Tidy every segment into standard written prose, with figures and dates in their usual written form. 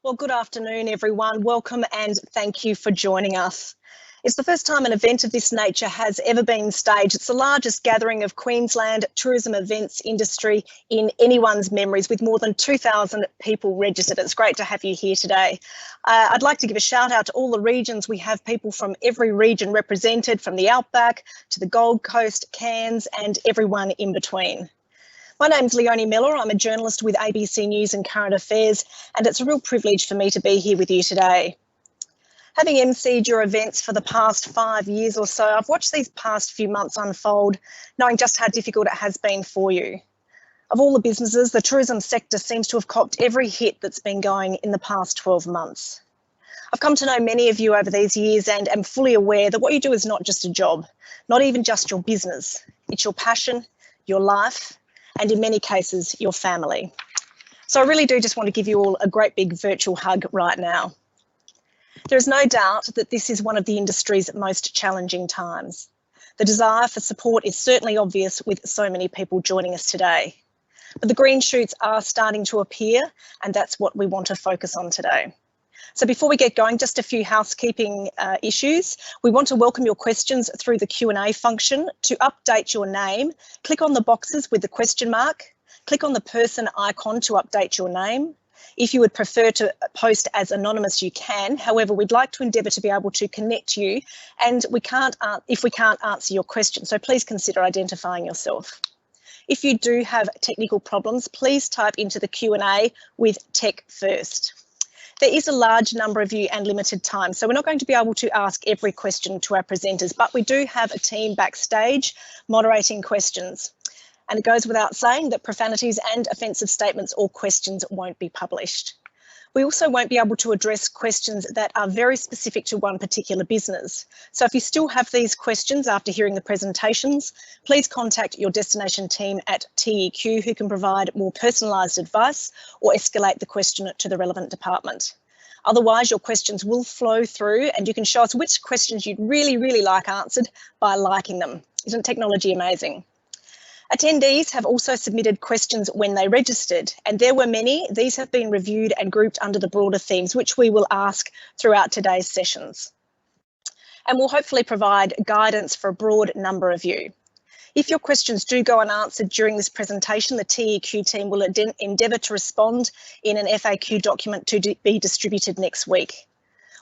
Well, good afternoon, everyone. Welcome and thank you for joining us. It's the first time an event of this nature has ever been staged. It's the largest gathering of Queensland tourism events industry in anyone's memories, with more than 2,000 people registered. It's great to have you here today. I'd like to give a shout out to all the regions. We have people from every region represented, from the Outback to the Gold Coast, Cairns, and everyone in between. My name's Leanne Miller. I'm a journalist with ABC News and Current Affairs, and it's a real privilege for me to be here with you today. Having emceed your events for the past 5 years or so, I've watched these past few months unfold, knowing just how difficult it has been for you. Of all the businesses, the tourism sector seems to have copped every hit that's been going in the past 12 months. I've come to know many of you over these years and am fully aware that what you do is not just a job, not even just your business. It's your passion, your life, and in many cases, your family. So I really do just want to give you all a great big virtual hug right now. There is no doubt that this is one of the industry's most challenging times. The desire for support is certainly obvious with so many people joining us today. But the green shoots are starting to appear, and that's what we want to focus on today. So before we get going, just a few housekeeping issues. We want to welcome your questions through the Q&A function. To update your name, click on the boxes with the question mark, click on the person icon to update your name. If you would prefer to post as anonymous, you can. However, we'd like to endeavour to be able to connect you, and if we can't answer your question, so please consider identifying yourself. If you do have technical problems, please type into the Q&A with tech first. There is a large number of you and limited time, so we're not going to be able to ask every question to our presenters, but we do have a team backstage moderating questions. And it goes without saying that profanities and offensive statements or questions won't be published. We also won't be able to address questions that are very specific to one particular business. So if you still have these questions after hearing the presentations, please contact your destination team at TEQ, who can provide more personalised advice or escalate the question to the relevant department. Otherwise, your questions will flow through and you can show us which questions you'd really like answered by liking them. Isn't technology amazing? Attendees have also submitted questions when they registered, and there were many. These have been reviewed and grouped under the broader themes, which we will ask throughout today's sessions. And we'll hopefully provide guidance for a broad number of you. If your questions do go unanswered during this presentation, the TEQ team will endeavour to respond in an FAQ document to be distributed next week.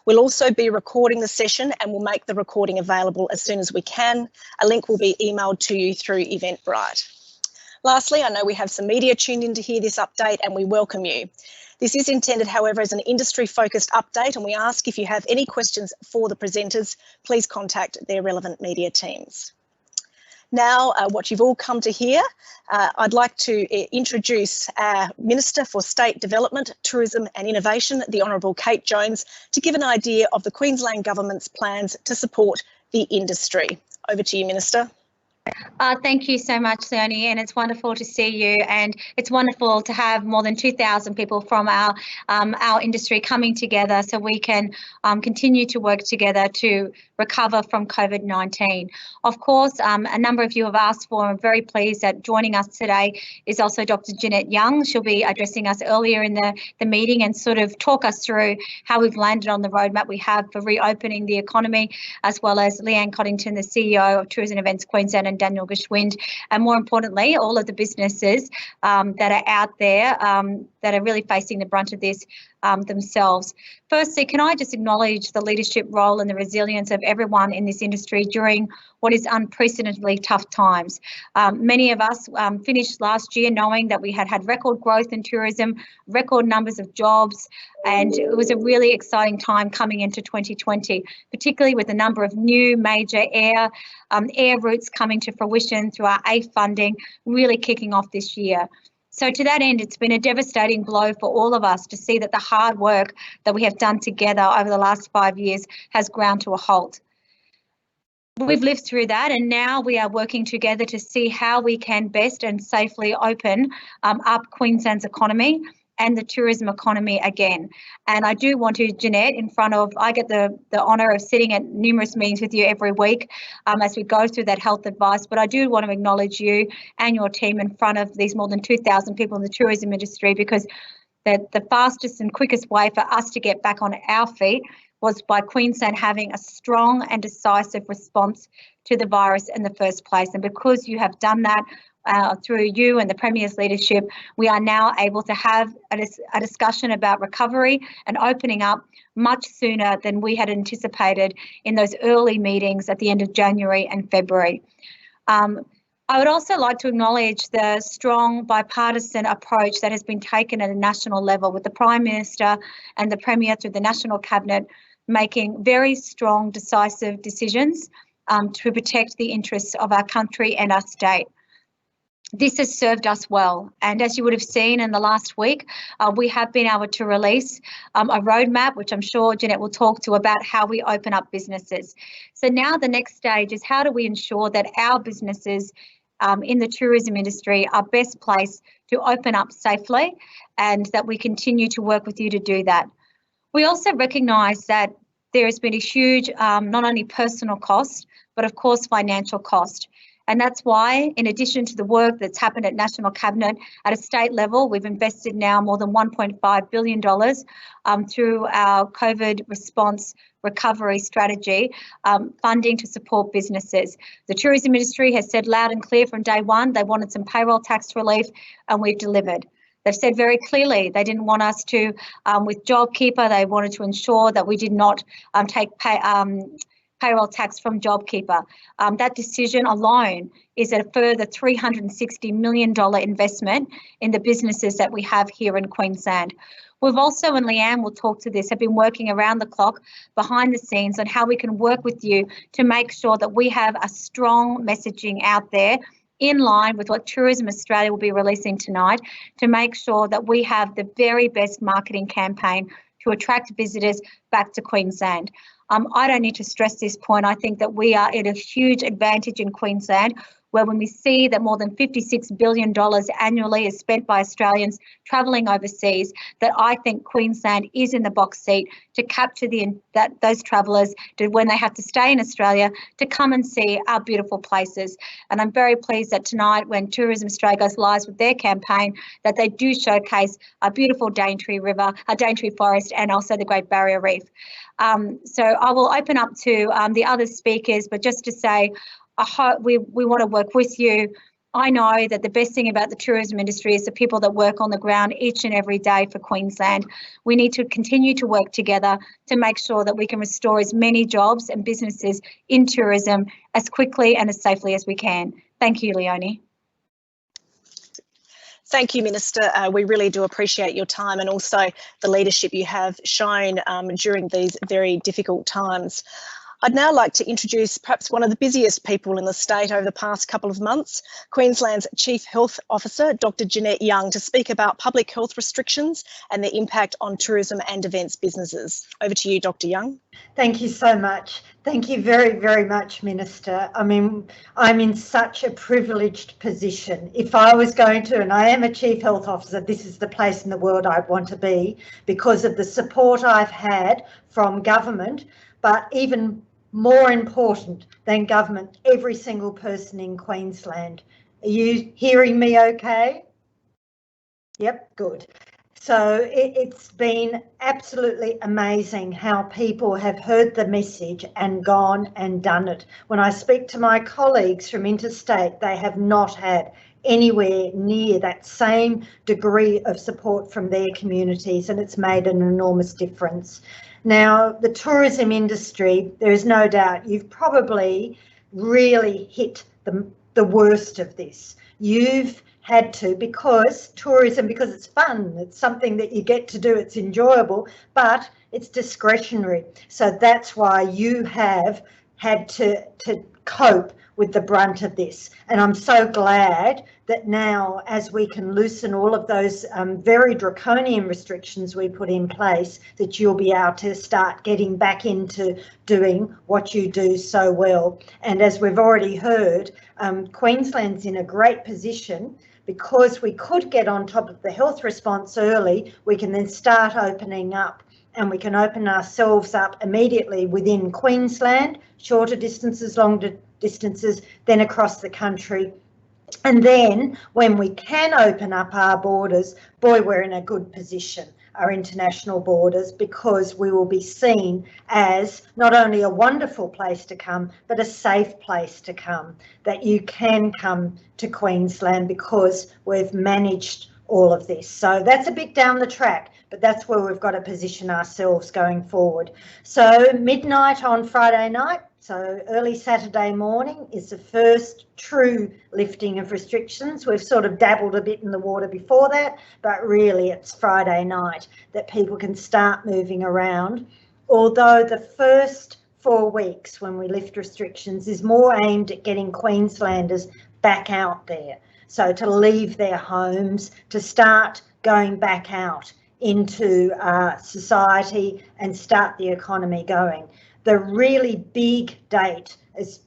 We'll also be recording the session and we'll make the recording available as soon as we can. A link will be emailed to you through Eventbrite. Lastly, I know we have some media tuned in to hear this update and we welcome you. This is intended, however, as an industry-focused update, and we ask if you have any questions for the presenters, please contact their relevant media teams. Now, what you've all come to hear, I'd like to introduce our Minister for State Development, Tourism and Innovation, the Honourable Kate Jones, to give an idea of the Queensland Government's plans to support the industry. Over to you, Minister. Thank you so much, Leonie, and it's wonderful to see you, and it's wonderful to have more than 2,000 people from our industry coming together so we can continue to work together to recover from COVID-19. Of course, a number of you have asked for, I'm very pleased that joining us today is also Dr. Jeannette Young. She'll be addressing us earlier in the meeting and sort of talk us through how we've landed on the roadmap we have for reopening the economy, as well as Leanne Coddington, the CEO of Tourism Events Queensland, and Daniel Gschwind, and more importantly, all of the businesses that are out there that are really facing the brunt of this themselves. Firstly, can I just acknowledge the leadership role and the resilience of everyone in this industry during what is unprecedentedly tough times. Many of us finished last year knowing that we had record growth in tourism, record numbers of jobs, and it was a really exciting time coming into 2020, particularly with a number of new major air routes coming to fruition through our AFE funding, really kicking off this year. So to that end, it's been a devastating blow for all of us to see that the hard work that we have done together over the last 5 years has ground to a halt. We've lived through that, and now we are working together to see how we can best and safely open up Queensland's economy and the tourism economy again. And I do want to, Jeanette, I get the honour of sitting at numerous meetings with you every week as we go through that health advice, but I do want to acknowledge you and your team in front of these more than 2,000 people in the tourism industry, because that the fastest and quickest way for us to get back on our feet was by Queensland having a strong and decisive response to the virus in the first place. And because you have done that through you and the Premier's leadership, we are now able to have a discussion about recovery and opening up much sooner than we had anticipated in those early meetings at the end of January and February. I would also like to acknowledge the strong bipartisan approach that has been taken at a national level, with the Prime Minister and the Premier through the National Cabinet making very strong, decisive decisions to protect the interests of our country and our state. This has served us well, and as you would have seen in the last week, we have been able to release a roadmap, which I'm sure Jeannette will talk to, about how we open up businesses. So now the next stage is, how do we ensure that our businesses in the tourism industry are best placed to open up safely, and that we continue to work with you to do that. We also recognise that there has been a huge not only personal cost, but of course financial cost. And that's why, in addition to the work that's happened at National Cabinet, at a state level, we've invested now more than $1.5 billion through our COVID response recovery strategy, funding to support businesses. The tourism industry has said loud and clear from day one they wanted some payroll tax relief, and we've delivered. They've said very clearly they didn't want us to, with JobKeeper, they wanted to ensure that we did not take payroll tax from JobKeeper. That decision alone is a further $360 million investment in the businesses that we have here in Queensland. We've also, and Leanne will talk to this, have been working around the clock behind the scenes on how we can work with you to make sure that we have a strong messaging out there in line with what Tourism Australia will be releasing tonight, to make sure that we have the very best marketing campaign to attract visitors back to Queensland. I don't need to stress this point. I think that we are at a huge advantage in Queensland, where when we see that more than $56 billion annually is spent by Australians travelling overseas, that I think Queensland is in the box seat to capture those travellers when they have to stay in Australia to come and see our beautiful places. And I'm very pleased that tonight, when Tourism Australia goes live with their campaign, that they do showcase a beautiful Daintree River, a Daintree Forest, and also the Great Barrier Reef. So I will open up to the other speakers, but just to say, I hope we want to work with you. I know that the best thing about the tourism industry is the people that work on the ground each and every day for Queensland. We need to continue to work together to make sure that we can restore as many jobs and businesses in tourism as quickly and as safely as we can. Thank you, Leonie. Thank you, Minister. We really do appreciate your time and also the leadership you have shown during these very difficult times. I'd now like to introduce perhaps one of the busiest people in the state over the past couple of months, Queensland's Chief Health Officer, Dr. Jeannette Young, to speak about public health restrictions and their impact on tourism and events businesses. Over to you, Dr. Young. Thank you so much. Thank you very, very much, Minister. I mean, I'm in such a privileged position. If I was going to, and I am a Chief Health Officer, this is the place in the world I'd want to be, because of the support I've had from government, but even more important than government, every single person in Queensland. Are you hearing me okay? Yep, good. So it's been absolutely amazing how people have heard the message and gone and done it. When I speak to my colleagues from interstate, they have not had anywhere near that same degree of support from their communities, and it's made an enormous difference. Now, the tourism industry, there is no doubt you've probably really hit the worst of this. You've had to, because tourism, because it's fun, it's something that you get to do, it's enjoyable, but it's discretionary. So that's why you have had to cope with the brunt of this. And I'm so glad that now, as we can loosen all of those very draconian restrictions we put in place, that you'll be able to start getting back into doing what you do so well. And as we've already heard, Queensland's in a great position, because we could get on top of the health response early. We can then start opening up, and we can open ourselves up immediately within Queensland, shorter distances, longer distances, then across the country And then when we can open up our borders, boy, we're in a good position, our international borders, because we will be seen as not only a wonderful place to come, but a safe place to come, that you can come to Queensland because we've managed all of this. So that's a bit down the track, but that's where we've got to position ourselves going forward. So midnight on Friday night, so early Saturday morning is the first true lifting of restrictions. We've sort of dabbled a bit in the water before that, but really it's Friday night that people can start moving around. Although the first 4 weeks when we lift restrictions is more aimed at getting Queenslanders back out there. So to leave their homes, to start going back out into society and start the economy going. The really big date, as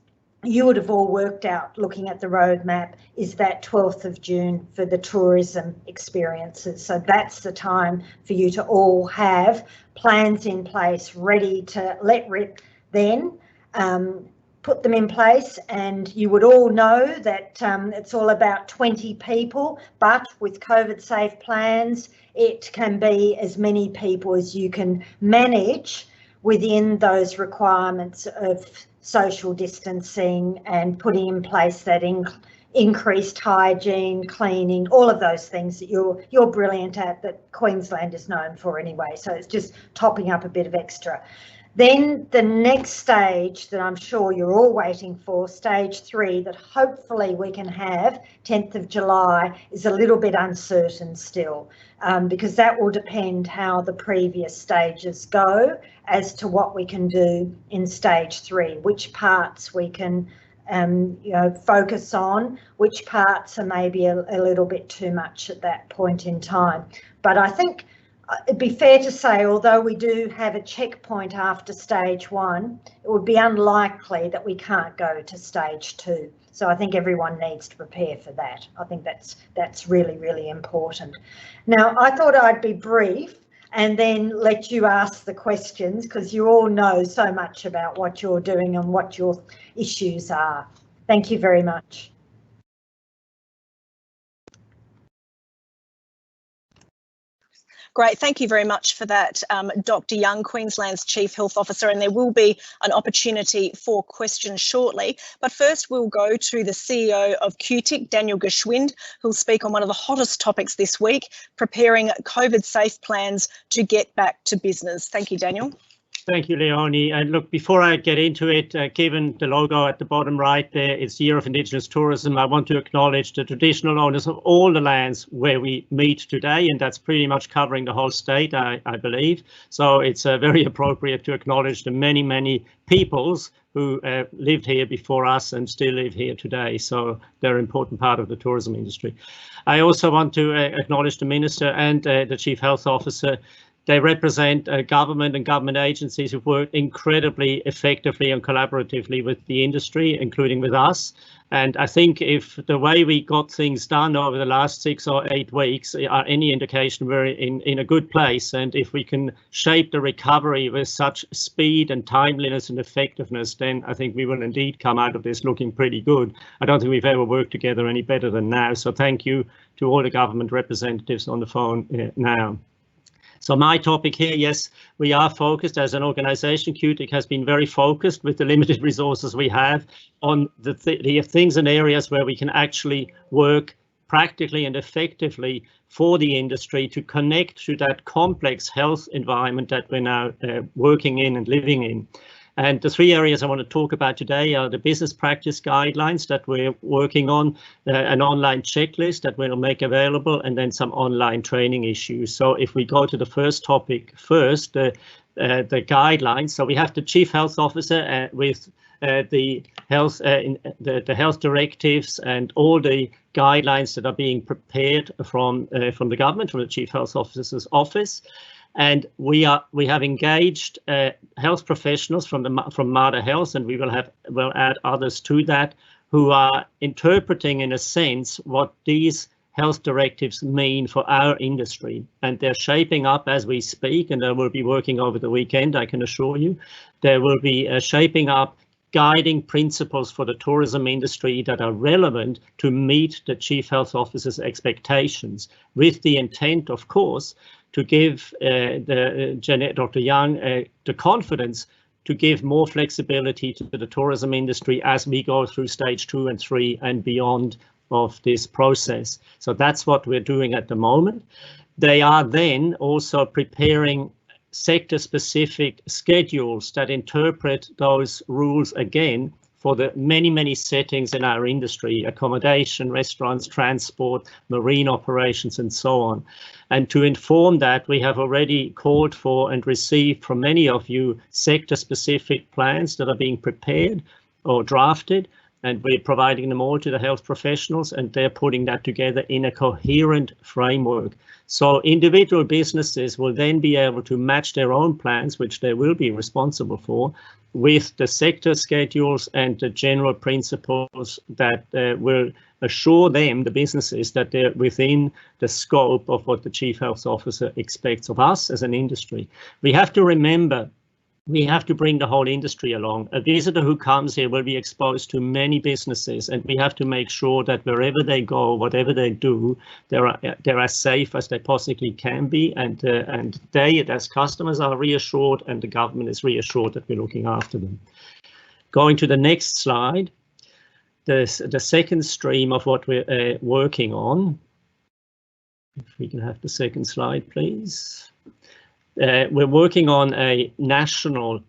you would have all worked out looking at the roadmap, is that 12th of June for the tourism experiences. So that's the time for you to all have plans in place, ready to let rip then. Put them in place, and you would all know that it's all about 20 people, but with COVID safe plans, it can be as many people as you can manage within those requirements of social distancing and putting in place that increased hygiene, cleaning, all of those things that you're brilliant at, that Queensland is known for anyway. So it's just topping up a bit of extra. Then the next stage that I'm sure you're all waiting for, stage 3, that hopefully we can have 10th of July, is a little bit uncertain still, because that will depend how the previous stages go as to what we can do in stage 3, which parts we can focus on, which parts are maybe a little bit too much at that point in time. But I think it'd be fair to say, although we do have a checkpoint after stage 1, it would be unlikely that we can't go to stage 2. So I think everyone needs to prepare for that. I think that's really, really important. Now, I thought I'd be brief and then let you ask the questions, because you all know so much about what you're doing and what your issues are. Thank you very much. Great, thank you very much for that, Dr. Young, Queensland's Chief Health Officer, and there will be an opportunity for questions shortly. But first we'll go to the CEO of QTIC, Daniel Gschwind, who'll speak on one of the hottest topics this week, preparing COVID-safe plans to get back to business. Thank you, Daniel. Thank you, Leonie. And look, before I get into it, given the logo at the bottom right there, it's Year of Indigenous Tourism, I want to acknowledge the traditional owners of all the lands where we meet today, and that's pretty much covering the whole state, I believe. So it's very appropriate to acknowledge the many, many peoples who lived here before us and still live here today. So they're an important part of the tourism industry. I also want to acknowledge the Minister and the Chief Health Officer. They represent government and government agencies who've worked incredibly effectively and collaboratively with the industry, including with us. And I think if the way we got things done over the last 6 or 8 weeks are any indication, we're in a good place. And if we can shape the recovery with such speed and timeliness and effectiveness, then I think we will indeed come out of this looking pretty good. I don't think we've ever worked together any better than now. So thank you to all the government representatives on the phone now. So my topic here, yes, we are focused as an organisation. QTIC has been very focused with the limited resources we have on the things and areas where we can actually work practically and effectively for the industry to connect to that complex health environment that we're now working in and living in. And the 3 areas I want to talk about today are the business practice guidelines that we're working on, an online checklist that we'll make available, and then some online training issues. So if we go to the first topic first, the guidelines. So we have the Chief Health Officer with the health directives and all the guidelines that are being prepared from the government, from the Chief Health Officer's office. And we have engaged health professionals from Mater Health, and we'll add others to that, who are interpreting in a sense what these health directives mean for our industry. And they're shaping up as we speak, and they will be working over the weekend, I can assure you. They will be shaping up guiding principles for the tourism industry that are relevant to meet the Chief Health Officer's expectations, with the intent, of course, to give Jeannette, Dr. Young, the confidence to give more flexibility to the tourism industry as we go through stage 2 and 3 and beyond of this process. So that's what we're doing at the moment. They are then also preparing sector-specific schedules that interpret those rules again for the many settings in our industry: accommodation, restaurants, transport, marine operations, and so on. And to inform that, we have already called for and received from many of you sector-specific plans that are being prepared or drafted, and we're providing them all to the health professionals, and they're putting that together in a coherent framework. So individual businesses will then be able to match their own plans, which they will be responsible for, with the sector schedules and the general principles that will assure them, the businesses, that they're within the scope of what the Chief Health Officer expects of us as an industry. We have to remember, we have to bring the whole industry along. A visitor who comes here will be exposed to many businesses, and we have to make sure that wherever they go, whatever they do, they're as safe as they possibly can be, and they, as customers, are reassured, and the government is reassured that we're looking after them. Going to the next slide, the second stream of what we're working on. If we can have the second slide, please. We're working on a national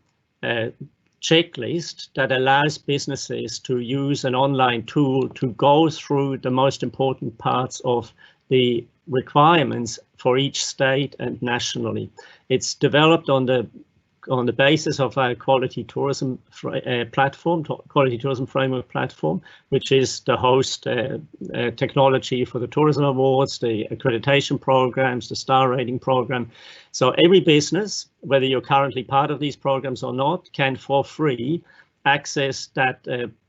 checklist that allows businesses to use an online tool to go through the most important parts of the requirements for each state and nationally. It's developed on the basis of our quality tourism platform, quality tourism framework platform, which is the host technology for the tourism awards, the accreditation programs, the star rating program. So every business, whether you're currently part of these programs or not, can for free access that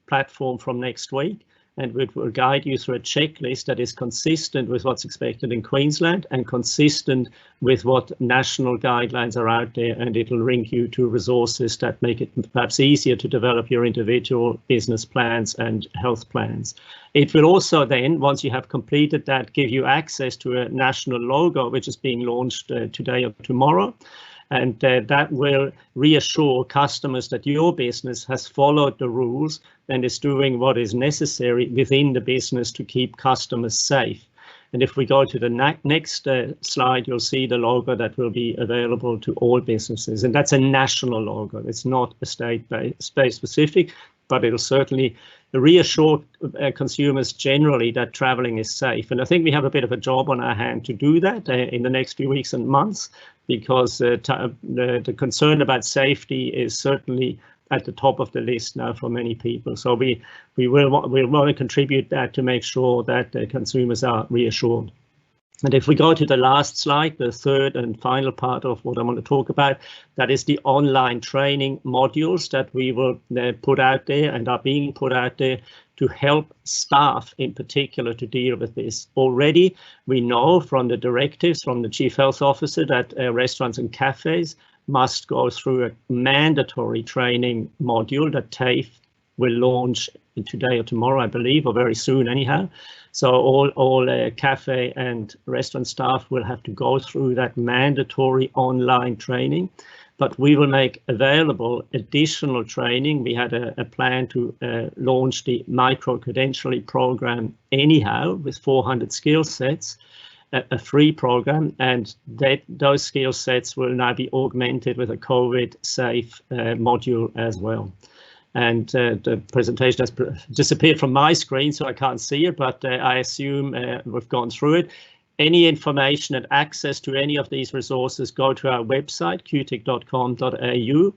platform from next week. And it will guide you through a checklist that is consistent with what's expected in Queensland and consistent with what national guidelines are out there, and it'll link you to resources that make it perhaps easier to develop your individual business plans and health plans. It will also then, once you have completed that, give you access to a national logo, which is being launched today or tomorrow. And that will reassure customers that your business has followed the rules and is doing what is necessary within the business to keep customers safe. And if we go to the next slide, you'll see the logo that will be available to all businesses. And that's a national logo. It's not a state-based specific, but it'll certainly reassure consumers generally that traveling is safe. And I think we have a bit of a job on our hand to do that in the next few weeks and months, because the concern about safety is certainly at the top of the list now for many people. So we will want to contribute that to make sure that consumers are reassured. And if we go to the last slide, the third and final part of what I want to talk about, that is the online training modules that we will put out there and are being put out there to help staff in particular to deal with this. Already, we know from the directives from the Chief Health Officer that restaurants and cafes must go through a mandatory training module that TAFE will launch today or tomorrow, I believe, or very soon anyhow. So all cafe and restaurant staff will have to go through that mandatory online training, but we will make available additional training. We had a plan to launch the micro-credentialing program anyhow with 400 skill sets, a free program, and those skill sets will now be augmented with a COVID-safe module as well. And the presentation has disappeared from my screen, so I can't see it, but I assume we've gone through it. Any information and access to any of these resources, go to our website, qtic.com.au,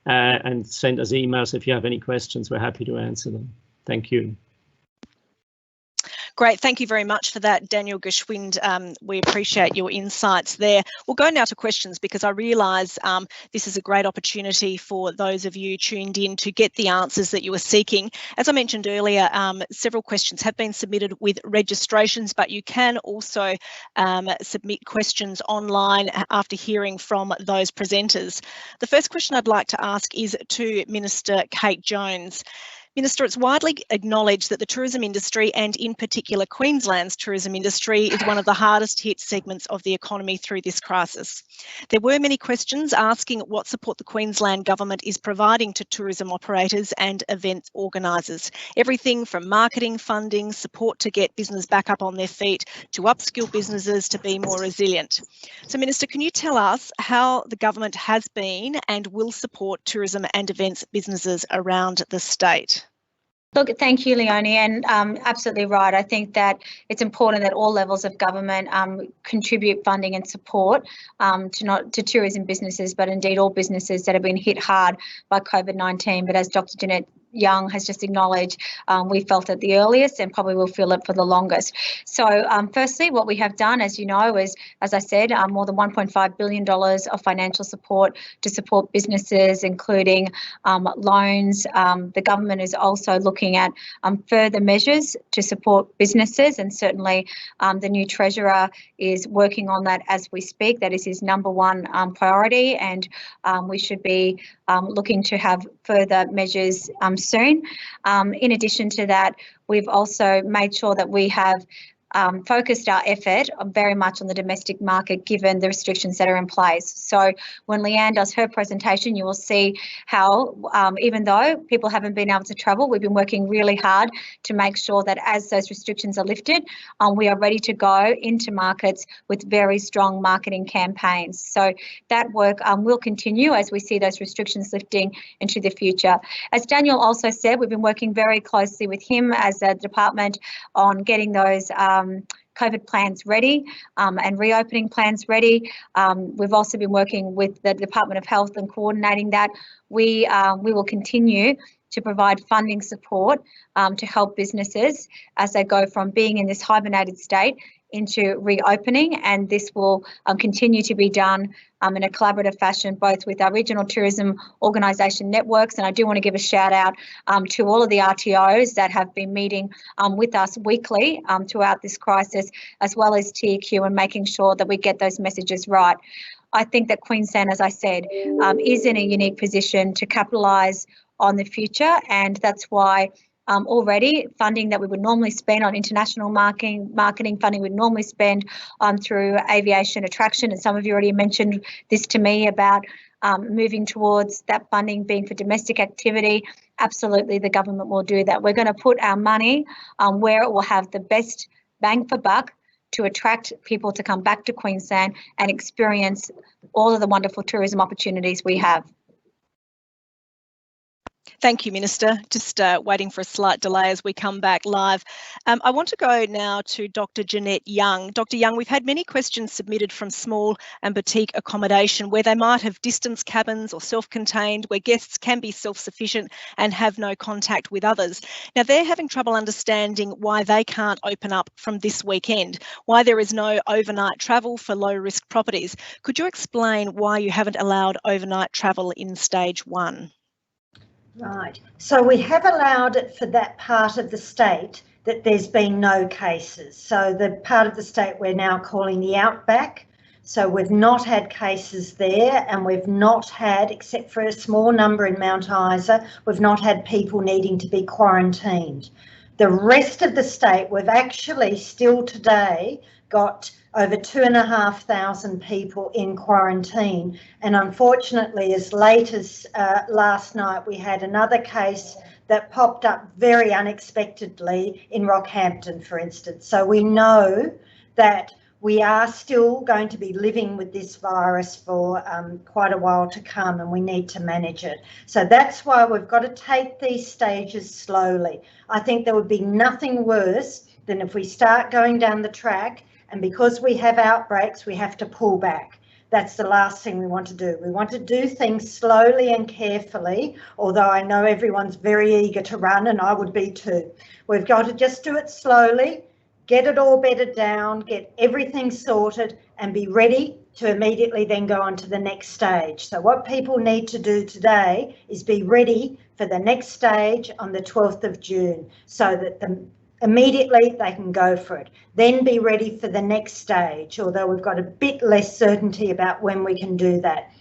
and send us emails if you have any questions. We're happy to answer them. Thank you. Great, thank you very much for that, Daniel Gschwind. We appreciate your insights there. We'll go now to questions because I realise this is a great opportunity for those of you tuned in to get the answers that you are seeking. As I mentioned earlier, several questions have been submitted with registrations, but you can also submit questions online after hearing from those presenters. The first question I'd like to ask is to Minister Kate Jones. Minister, it's widely acknowledged that the tourism industry, and in particular Queensland's tourism industry, is one of the hardest hit segments of the economy through this crisis. There were many questions asking what support the Queensland Government is providing to tourism operators and event organisers. Everything from marketing, funding, support to get business back up on their feet, to upskill businesses to be more resilient. So, Minister, can you tell us how the Government has been and will support tourism and events businesses around the state? Look, thank you, Leonie, and absolutely right. I think that it's important that all levels of government contribute funding and support to tourism businesses, but indeed all businesses that have been hit hard by COVID-19. But as Dr. Jeannette Young has just acknowledged, we felt it the earliest and probably will feel it for the longest. So firstly, what we have done, as you know, is, as I said, more than $1.5 billion of financial support to support businesses, including loans. The government is also looking at further measures to support businesses, and certainly the new Treasurer is working on that as we speak. That is his number one priority, and we should be looking to have further measures soon. In addition to that, we've also made sure that we have focused our effort very much on the domestic market given the restrictions that are in place. So when Leanne does her presentation, you will see how even though people haven't been able to travel, we've been working really hard to make sure that as those restrictions are lifted, we are ready to go into markets with very strong marketing campaigns. So that work will continue as we see those restrictions lifting into the future. As Daniel also said, we've been working very closely with him as a department on getting those COVID plans ready and reopening plans ready. We've also been working with the Department of Health and coordinating that. We will continue to provide funding support to help businesses as they go from being in this hibernated state into reopening, and this will continue to be done in a collaborative fashion, both with our regional tourism organisation networks, and I do want to give a shout out to all of the RTOs that have been meeting with us weekly throughout this crisis, as well as TEQ, and making sure that we get those messages right. I think that Queensland, as I said, is in a unique position to capitalise on the future, and that's why already funding that we would normally spend on international marketing funding we'd normally spend through aviation attraction, and some of you already mentioned this to me about moving towards that funding being for domestic activity. Absolutely, the government will do that. We're going to put our money where it will have the best bang for buck to attract people to come back to Queensland and experience all of the wonderful tourism opportunities we have. Thank you, Minister. Just waiting for a slight delay as we come back live. I want to go now to Dr. Jeannette Young. Dr. Young, we've had many questions submitted from small and boutique accommodation where they might have distance cabins or self-contained, where guests can be self-sufficient and have no contact with others. Now, they're having trouble understanding why they can't open up from this weekend, why there is no overnight travel for low-risk properties. Could you explain why you haven't allowed overnight travel in stage 1? Right, so we have allowed it for that part of the state that there's been no cases. So the part of the state we're now calling the outback. So we've not had cases there, and we've not had, except for a small number in Mount Isa, we've not had people needing to be quarantined. The rest of the state, we've actually still today got over 2,500 people in quarantine, and unfortunately as late as last night we had another case that popped up very unexpectedly in Rockhampton, for instance. So we know that we are still going to be living with this virus for quite a while to come, and we need to manage it. So that's why we've got to take these stages slowly. I think there would be nothing worse than if we start going down the track and because we have outbreaks, we have to pull back. That's the last thing we want to do. We want to do things slowly and carefully, although I know everyone's very eager to run, and I would be too. We've got to just do it slowly, get it all bedded down, get everything sorted, and be ready to immediately then go on to the next stage. So what people need to do today is be ready for the next stage on the 12th of June so that immediately they can go for it. Then be ready for the next stage, although we've got a bit less certainty about when we can do that.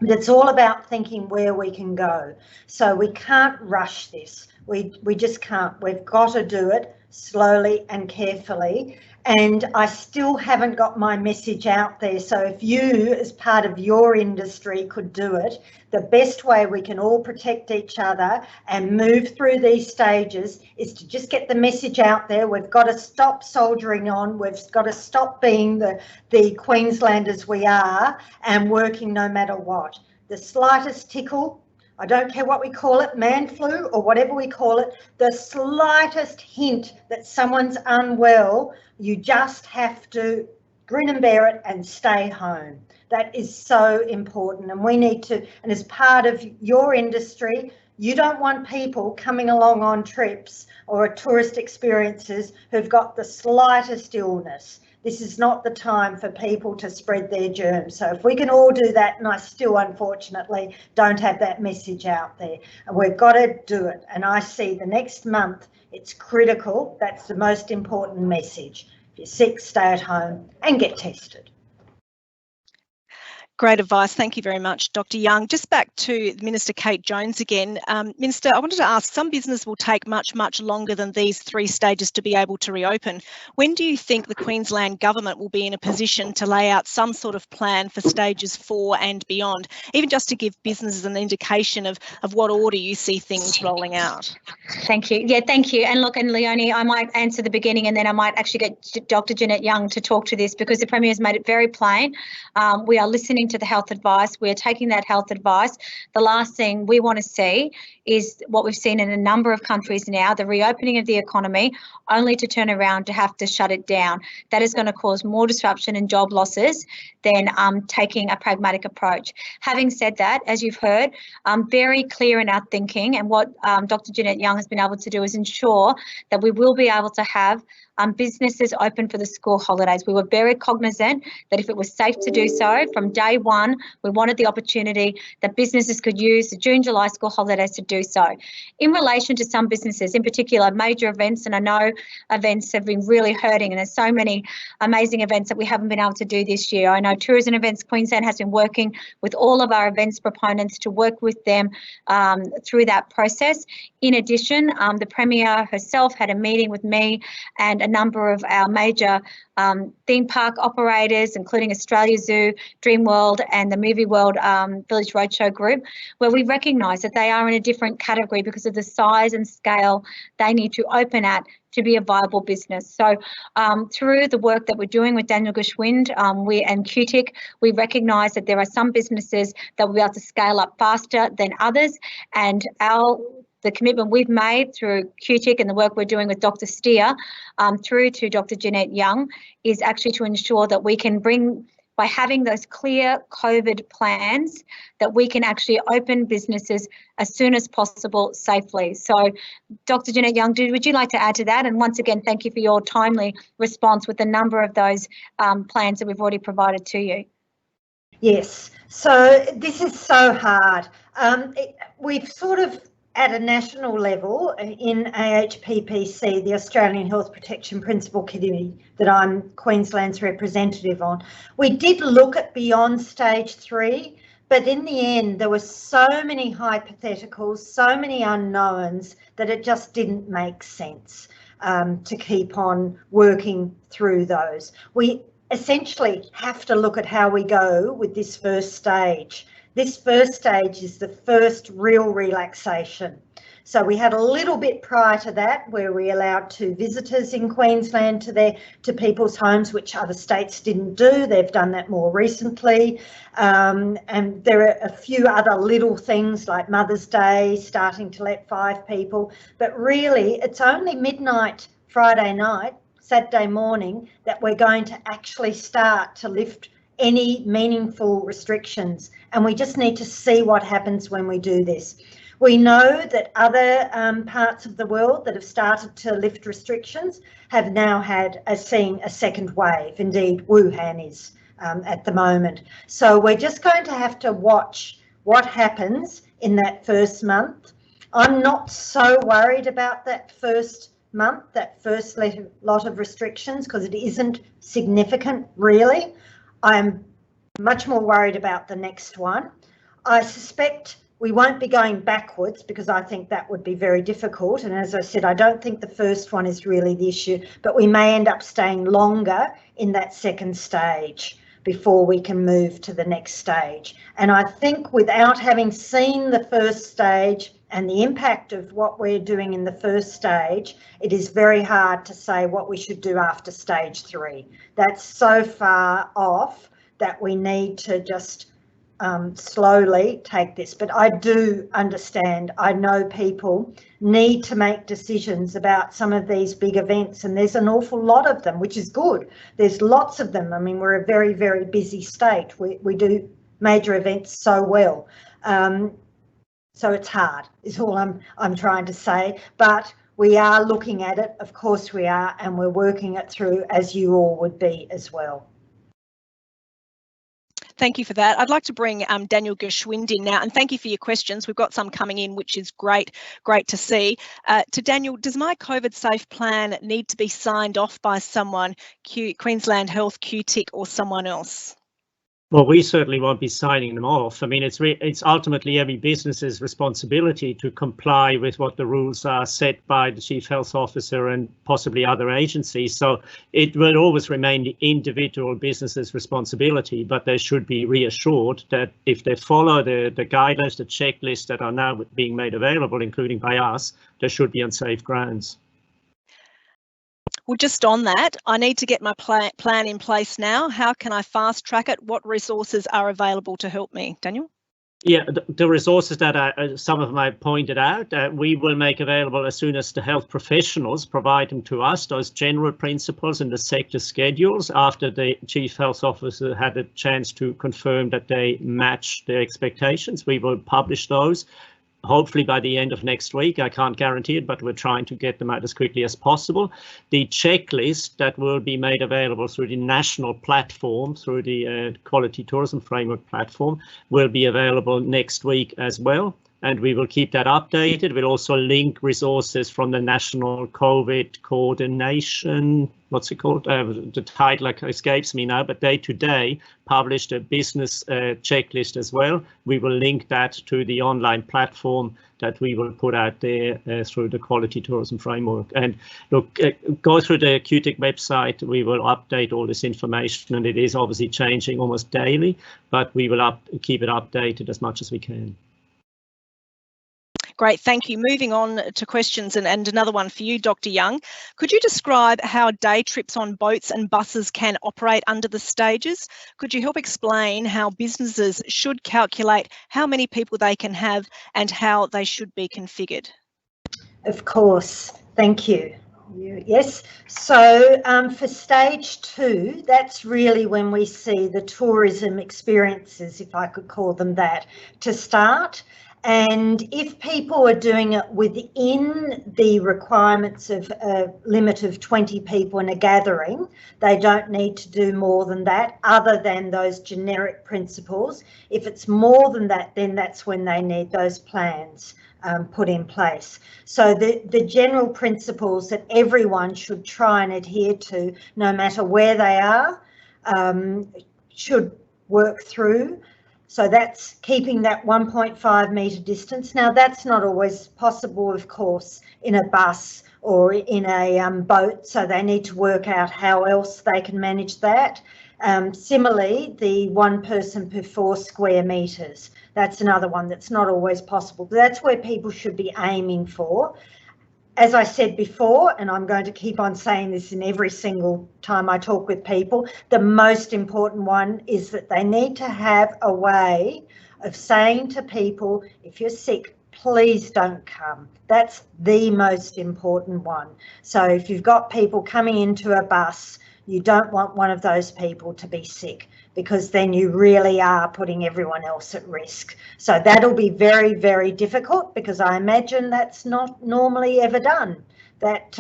But it's all about thinking where we can go. So we can't rush this. We just can't. We've got to do it slowly and carefully. And I still haven't got my message out there. So if you, as part of your industry, could do it, the best way we can all protect each other and move through these stages is to just get the message out there. We've got to stop soldiering on. We've got to stop being the Queenslanders we are and working no matter what. The slightest tickle, I don't care what we call it, man flu or whatever we call it, the slightest hint that someone's unwell, you just have to grin and bear it and stay home. That is so important, and we need to, and as part of your industry, you don't want people coming along on trips or tourist experiences who've got the slightest illness. This is not the time for people to spread their germs. So if we can all do that, and I still unfortunately don't have that message out there, and we've got to do it. And I see the next month, it's critical. That's the most important message. If you're sick, stay at home and get tested. Great advice. Thank you very much, Dr. Young. Just back to Minister Kate Jones again. Minister, I wanted to ask, some business will take much, much longer than these 3 stages to be able to reopen. When do you think the Queensland Government will be in a position to lay out some sort of plan for stages 4 and beyond, even just to give businesses an indication of what order you see things rolling out? Thank you. Yeah, thank you. And look, and Leonie, I might answer the beginning and then I might actually get Dr. Jeannette Young to talk to this, because the Premier has made it very plain. We are listening to the health advice. We're taking that health advice. The last thing we want to see is what we've seen in a number of countries now, the reopening of the economy, only to turn around to have to shut it down. That is going to cause more disruption and job losses than taking a pragmatic approach. Having said that, as you've heard, very clear in our thinking, and what Dr. Jeannette Young has been able to do is ensure that we will be able to have businesses open for the school holidays. We were very cognizant that if it was safe to do so, from day one, we wanted the opportunity that businesses could use the June, July school holidays to do so. In relation to some businesses, in particular major events, and I know events have been really hurting, and there's so many amazing events that we haven't been able to do this year. I know Tourism Events Queensland has been working with all of our events proponents to work with them through that process. In addition, the Premier herself had a meeting with me and a number of our major theme park operators, including Australia Zoo, Dreamworld and the Movie World Village Roadshow Group, where we recognise that they are in a different category because of the size and scale they need to open at to be a viable business. So through the work that we're doing with Daniel Gschwind and QTIC, we recognise that there are some businesses that will be able to scale up faster than others, and the commitment we've made through QTIC and the work we're doing with Dr. Steer through to Dr. Jeannette Young is actually to ensure that we can bring, by having those clear COVID plans, that we can actually open businesses as soon as possible safely. So Dr. Jeannette Young, would you like to add to that? And once again, thank you for your timely response with a number of those plans that we've already provided to you. Yes, so this is so hard. We've sort of, at a national level, in AHPPC, the Australian Health Protection Principal Committee that I'm Queensland's representative on, we did look at beyond stage 3, but in the end there were so many hypotheticals, so many unknowns, that it just didn't make sense to keep on working through those. We essentially have to look at how we go with this first stage. This first stage is the first real relaxation. So we had a little bit prior to that where we allowed 2 visitors in Queensland to people's homes, which other states didn't do. They've done that more recently. And there are a few other little things like Mother's Day, starting to let 5 people. But really, it's only midnight Friday night, Saturday morning, that we're going to actually start to lift any meaningful restrictions, and we just need to see what happens when we do this. We know that other parts of the world that have started to lift restrictions have now seen a second wave. Indeed, Wuhan is at the moment. So we're just going to have to watch what happens in that first month. I'm not so worried about that first month, that first lot of restrictions, because it isn't significant really. I'm much more worried about the next one. I suspect we won't be going backwards because I think that would be very difficult. And as I said, I don't think the first one is really the issue, but we may end up staying longer in that second stage before we can move to the next stage. And I think without having seen the first stage and the impact of what we're doing in the first stage, it is very hard to say what we should do after stage 3. That's so far off that we need to just slowly take this. But I do understand, I know people need to make decisions about some of these big events, and there's an awful lot of them, which is good. There's lots of them. I mean, we're a very, very busy state. We do major events so well. So it's hard, is all I'm trying to say. But we are looking at it, of course we are, and we're working it through as you all would be as well. Thank you for that. I'd like to bring Daniel Gschwind in now, and thank you for your questions. We've got some coming in, which is great to see. To Daniel, does my COVID safe plan need to be signed off by someone, Queensland Health, QTIC or someone else? Well, we certainly won't be signing them off. I mean, it's ultimately every business's responsibility to comply with what the rules are set by the Chief Health Officer and possibly other agencies. So it will always remain the individual business's responsibility, but they should be reassured that if they follow the guidelines, the checklists that are now being made available, including by us, they should be on safe grounds. Well, just on that, I need to get my plan in place now. How can I fast track it? What resources are available to help me? Daniel? Yeah, the resources that some of them I pointed out, we will make available as soon as the health professionals provide them to us, those general principles and the sector schedules, after the Chief Health Officer had a chance to confirm that they match their expectations. We will publish those. Hopefully by the end of next week. I can't guarantee it, but we're trying to get them out as quickly as possible. The checklist that will be made available through the national platform, through the Quality Tourism Framework platform, will be available next week as well. And we will keep that updated. We'll also link resources from the National COVID Coordination, what's it called? The title escapes me now, but they today published a business checklist as well. We will link that to the online platform that we will put out there through the Quality Tourism Framework. And look, go through the QTIC website. We will update all this information, and it is obviously changing almost daily, but we will keep it updated as much as we can. Great, thank you. Moving on to questions, and another one for you, Dr. Young. Could you describe how day trips on boats and buses can operate under the stages? Could you help explain how businesses should calculate how many people they can have and how they should be configured? Of course, thank you. Yes, so for stage 2, that's really when we see the tourism experiences, if I could call them that, to start. And if people are doing it within the requirements of a limit of 20 people in a gathering, they don't need to do more than that, other than those generic principles. If it's more than that, then that's when they need those plans put in place. So the general principles that everyone should try and adhere to, no matter where they are, should work through. So that's keeping that 1.5 metre distance. Now that's not always possible, of course, in a bus or in a boat, so they need to work out how else they can manage that. Similarly, the 1 person per 4 square metres, that's another one that's not always possible. But that's where people should be aiming for. As I said before, and I'm going to keep on saying this in every single time I talk with people, the most important one is that they need to have a way of saying to people, if you're sick, please don't come. That's the most important one. So if you've got people coming into a bus, you don't want one of those people to be sick. because then you really are putting everyone else at risk. So that'll be very, very difficult, because I imagine that's not normally ever done. That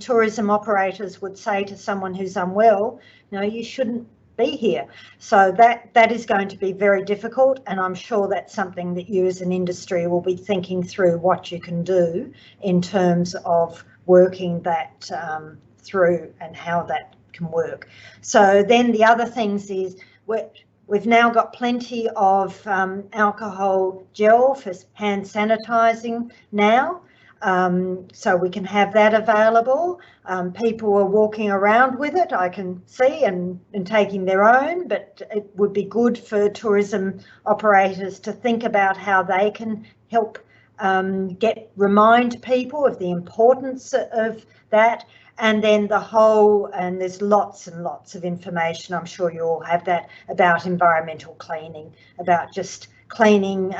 tourism operators would say to someone who's unwell, no, you shouldn't be here. So that is going to be very difficult, and I'm sure that's something that you as an industry will be thinking through what you can do in terms of working that through and how that can work. So then the other things is we've now got plenty of alcohol gel for hand sanitizing now. So we can have that available. People are walking around with it, I can see, and taking their own, but it would be good for tourism operators to think about how they can help remind people of the importance of that. And then and there's lots and lots of information, I'm sure you all have that, about environmental cleaning, about just cleaning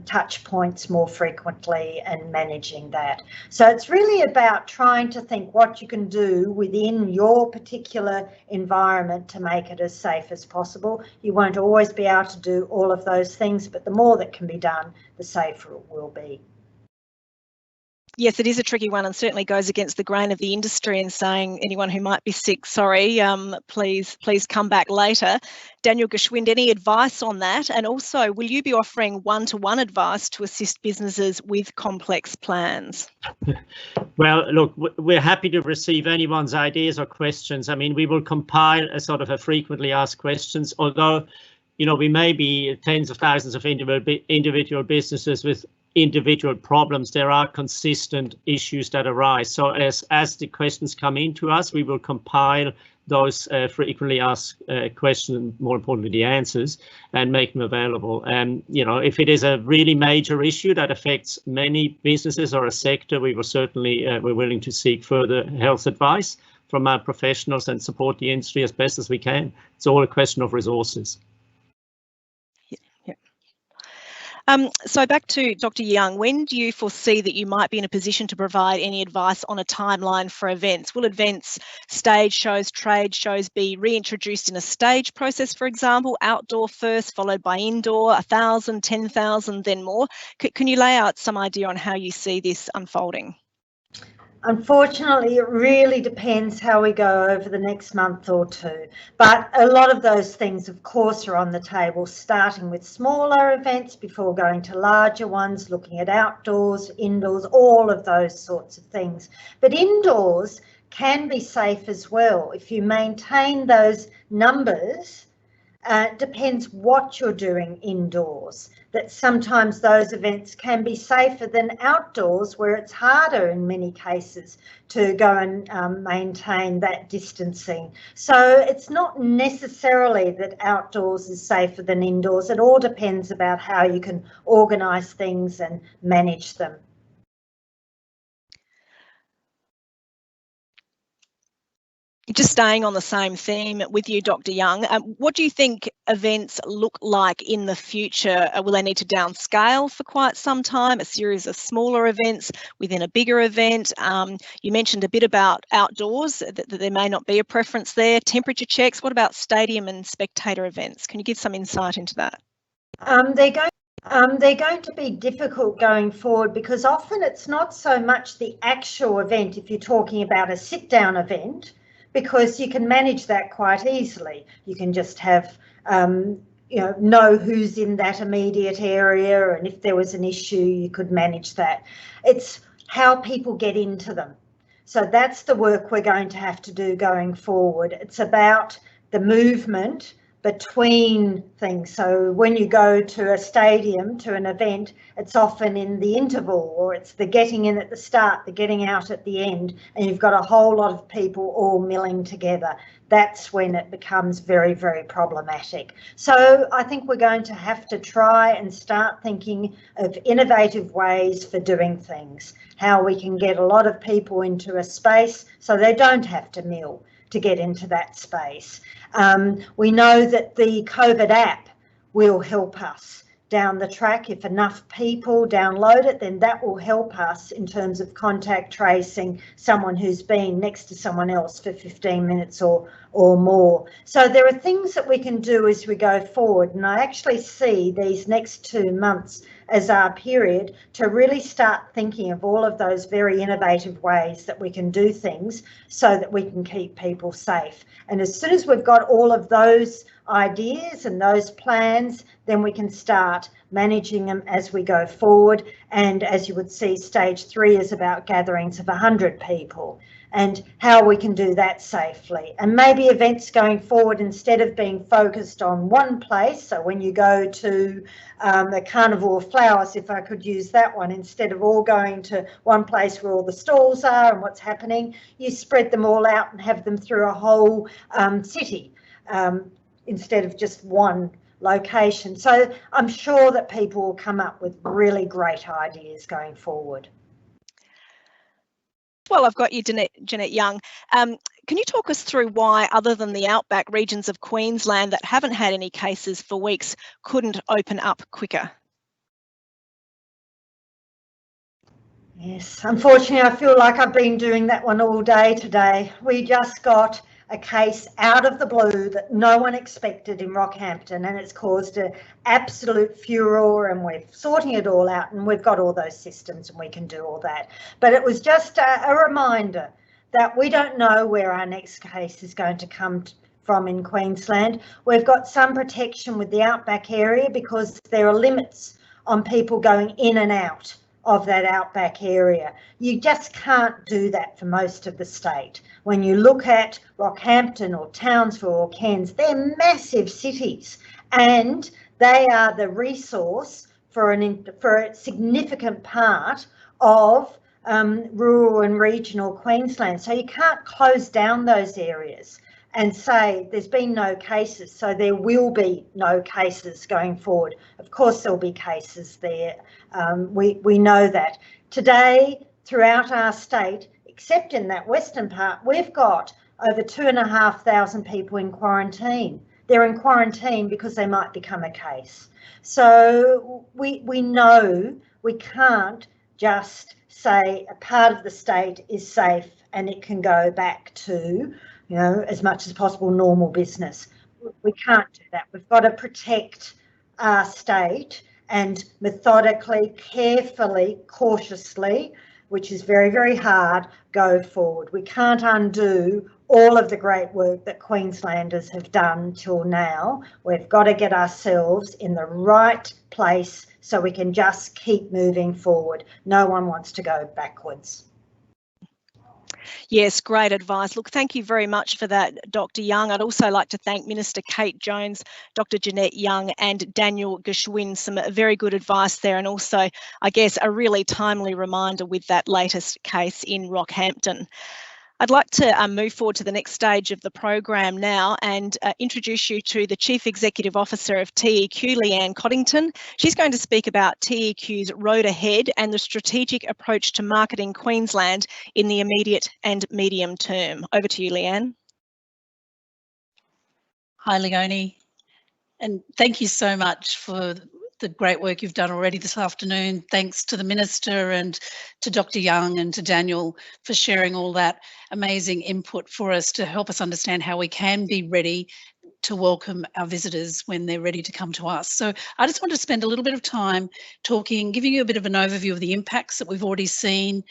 touch points more frequently and managing that. So it's really about trying to think what you can do within your particular environment to make it as safe as possible. You won't always be able to do all of those things, but the more that can be done, the safer it will be. Yes, it is a tricky one, and certainly goes against the grain of the industry in saying anyone who might be sick, sorry, please come back later. Daniel Gschwind, any advice on that? And also, will you be offering one-to-one advice to assist businesses with complex plans? Well, look, we're happy to receive anyone's ideas or questions. I mean, we will compile a sort of a frequently asked questions, although, you know, we may be tens of thousands of individual businesses with individual problems. There are consistent issues that arise. So as the questions come into us, we will compile those frequently asked questions, and more importantly the answers, and make them available. And you know, if it is a really major issue that affects many businesses or a sector, we will certainly we're willing to seek further health advice from our professionals and support the industry as best as we can. It's all a question of resources. So back to Dr. Young, when do you foresee that you might be in a position to provide any advice on a timeline for events? Will events, stage shows, trade shows be reintroduced in a stage process, for example, outdoor first, followed by indoor, 1,000, 10,000, then more? Can you lay out some idea on how you see this unfolding? Unfortunately, it really depends how we go over the next month or two. But a lot of those things, of course, are on the table, starting with smaller events before going to larger ones, looking at outdoors, indoors, all of those sorts of things. But indoors can be safe as well. If you maintain those numbers, depends what you're doing indoors. That sometimes those events can be safer than outdoors, where it's harder in many cases to go and maintain that distancing. So it's not necessarily that outdoors is safer than indoors. It all depends about how you can organise things and manage them. Just staying on the same theme with you, Dr. Young, what do you think events look like in the future? Will they need to downscale for quite some time, a series of smaller events within a bigger event? You mentioned a bit about outdoors, that there may not be a preference there. Temperature checks, what about stadium and spectator events? Can you give some insight into that? They're going to be difficult going forward, because often it's not so much the actual event if you're talking about a sit-down event, because you can manage that quite easily. You can just have, know who's in that immediate area, and if there was an issue, you could manage that. It's how people get into them. So that's the work we're going to have to do going forward. It's about the movement between things. So when you go to a stadium, to an event, it's often in the interval, or it's the getting in at the start, the getting out at the end, and you've got a whole lot of people all milling together. That's when it becomes very, very problematic. So I think we're going to have to try and start thinking of innovative ways for doing things, how we can get a lot of people into a space so they don't have to mill to get into that space. We know that the COVID app will help us down the track. If enough people download it, then that will help us in terms of contact tracing someone who's been next to someone else for 15 minutes or more. So there are things that we can do as we go forward, and I actually see these next 2 months as our period to really start thinking of all of those very innovative ways that we can do things so that we can keep people safe. And as soon as we've got all of those ideas and those plans, then we can start managing them as we go forward. And as you would see, stage 3 is about gatherings of 100 people and how we can do that safely. And maybe events going forward, instead of being focused on one place, so when you go to the Carnival of Flowers, if I could use that one, instead of all going to one place where all the stalls are and what's happening, you spread them all out and have them through a whole city instead of just one location. So I'm sure that people will come up with really great ideas going forward. Well, I've got you, Jeannette Young. Can you talk us through why, other than the outback regions of Queensland that haven't had any cases for weeks, couldn't open up quicker? Yes, unfortunately, I feel like I've been doing that one all day today. We just got a case out of the blue that no one expected in Rockhampton, and it's caused an absolute furore, and we're sorting it all out, and we've got all those systems and we can do all that. But it was just a reminder that we don't know where our next case is going to come from in Queensland. We've got some protection with the outback area because there are limits on people going in and out of that outback area. You just can't do that for most of the state. When you look at Rockhampton or Townsville or Cairns, they're massive cities and they are the resource for a significant part of rural and regional Queensland. So you can't close down those areas and say there's been no cases, so there will be no cases going forward. Of course there'll be cases there. We know that. Today, throughout our state, except in that western part, we've got over 2,500 people in quarantine. They're in quarantine because they might become a case. So we know we can't just say a part of the state is safe and it can go back to, you know, as much as possible normal business. We can't do that. We've got to protect our state and methodically, carefully, cautiously, which is very, very hard, go forward. We can't undo all of the great work that Queenslanders have done till now. We've got to get ourselves in the right place so we can just keep moving forward. No one wants to go backwards. Yes, great advice. Look, thank you very much for that, Dr. Young. I'd also like to thank Minister Kate Jones, Dr. Jeannette Young and Daniel Gschwind. Some very good advice there, and also, I guess, a really timely reminder with that latest case in Rockhampton. I'd like to move forward to the next stage of the program now and introduce you to the Chief Executive Officer of TEQ, Leanne Coddington. She's going to speak about TEQ's road ahead and the strategic approach to marketing Queensland in the immediate and medium term. Over to you, Leanne. Hi, Leonie, and thank you so much for the great work you've done already this afternoon. Thanks to the Minister and to Dr. Young and to Daniel for sharing all that amazing input for us to help us understand how we can be ready to welcome our visitors when they're ready to come to us. So I just want to spend a little bit of time talking, giving you a bit of an overview of the impacts that we've already seen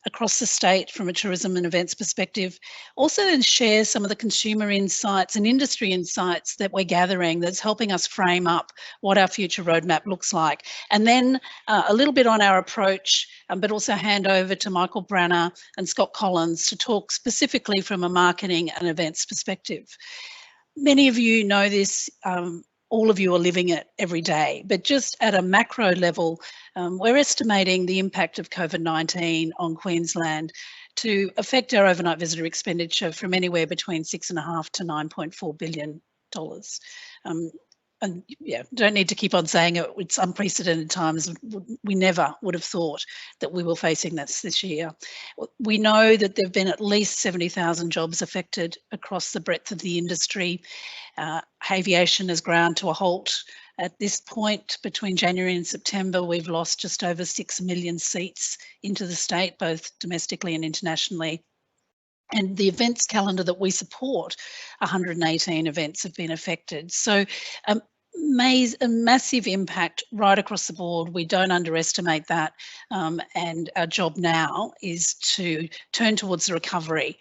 across the state from a tourism and events perspective. Also then share some of the consumer insights and industry insights that we're gathering that's helping us frame up what our future roadmap looks like. And then a little bit on our approach, but also hand over to Michael Branner and Scott Collins to talk specifically from a marketing and events perspective. Many of you know this, all of you are living it every day, but just at a macro level, we're estimating the impact of COVID-19 on Queensland to affect our overnight visitor expenditure from anywhere between $6.5 to $9.4 billion. And yeah, don't need to keep on saying it, it's unprecedented times. We never would have thought that we were facing this year. We know that there have been at least 70,000 jobs affected across the breadth of the industry. Aviation has ground to a halt At this point, between January and September, we've lost just over 6 million seats into the state, both domestically and internationally. And the events calendar that we support, 118 events have been affected. So a massive impact right across the board. We don't underestimate that. And our job now is to turn towards the recovery.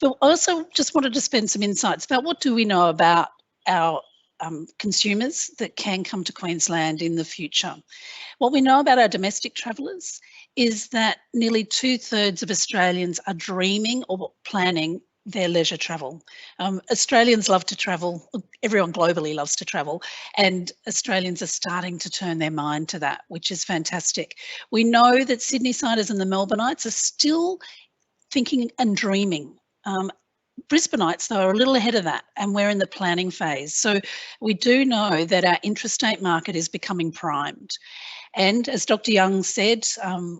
But I also just wanted to spend some insights about what do we know about our consumers that can come to Queensland in the future. What we know about our domestic travellers is that nearly 2/3 of Australians are dreaming or planning their leisure travel. Australians love to travel, everyone globally loves to travel, and Australians are starting to turn their mind to that, which is fantastic. We know that Sydneysiders and the Melbourneites are still thinking and dreaming. Brisbaneites, though, are a little ahead of that, and we're in the planning phase. So we do know that our intrastate market is becoming primed. And as Dr. Young said,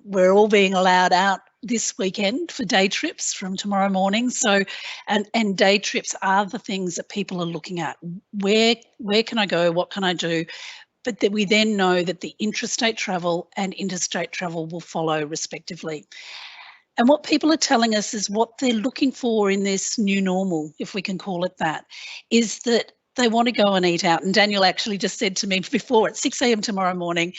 we're all being allowed out this weekend for day trips from tomorrow morning. So, and day trips are the things that people are looking at. Where can I go? What can I do? But that we then know that the intrastate travel and interstate travel will follow respectively. And what people are telling us is what they're looking for in this new normal, if we can call it that, is that they want to go and eat out. And Daniel actually just said to me before, at 6 a.m. tomorrow morning,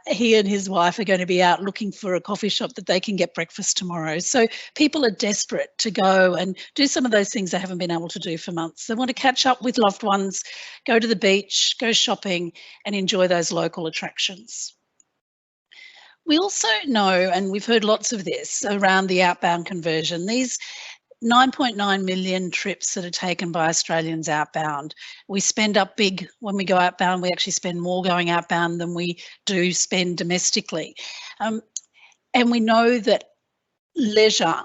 he and his wife are going to be out looking for a coffee shop that they can get breakfast tomorrow. So people are desperate to go and do some of those things they haven't been able to do for months. They want to catch up with loved ones, go to the beach, go shopping, and enjoy those local attractions. We also know, and we've heard lots of this around the outbound conversion, these 9.9 million trips that are taken by Australians outbound. We spend up big when we go outbound. We actually spend more going outbound than we do spend domestically. And we know that leisure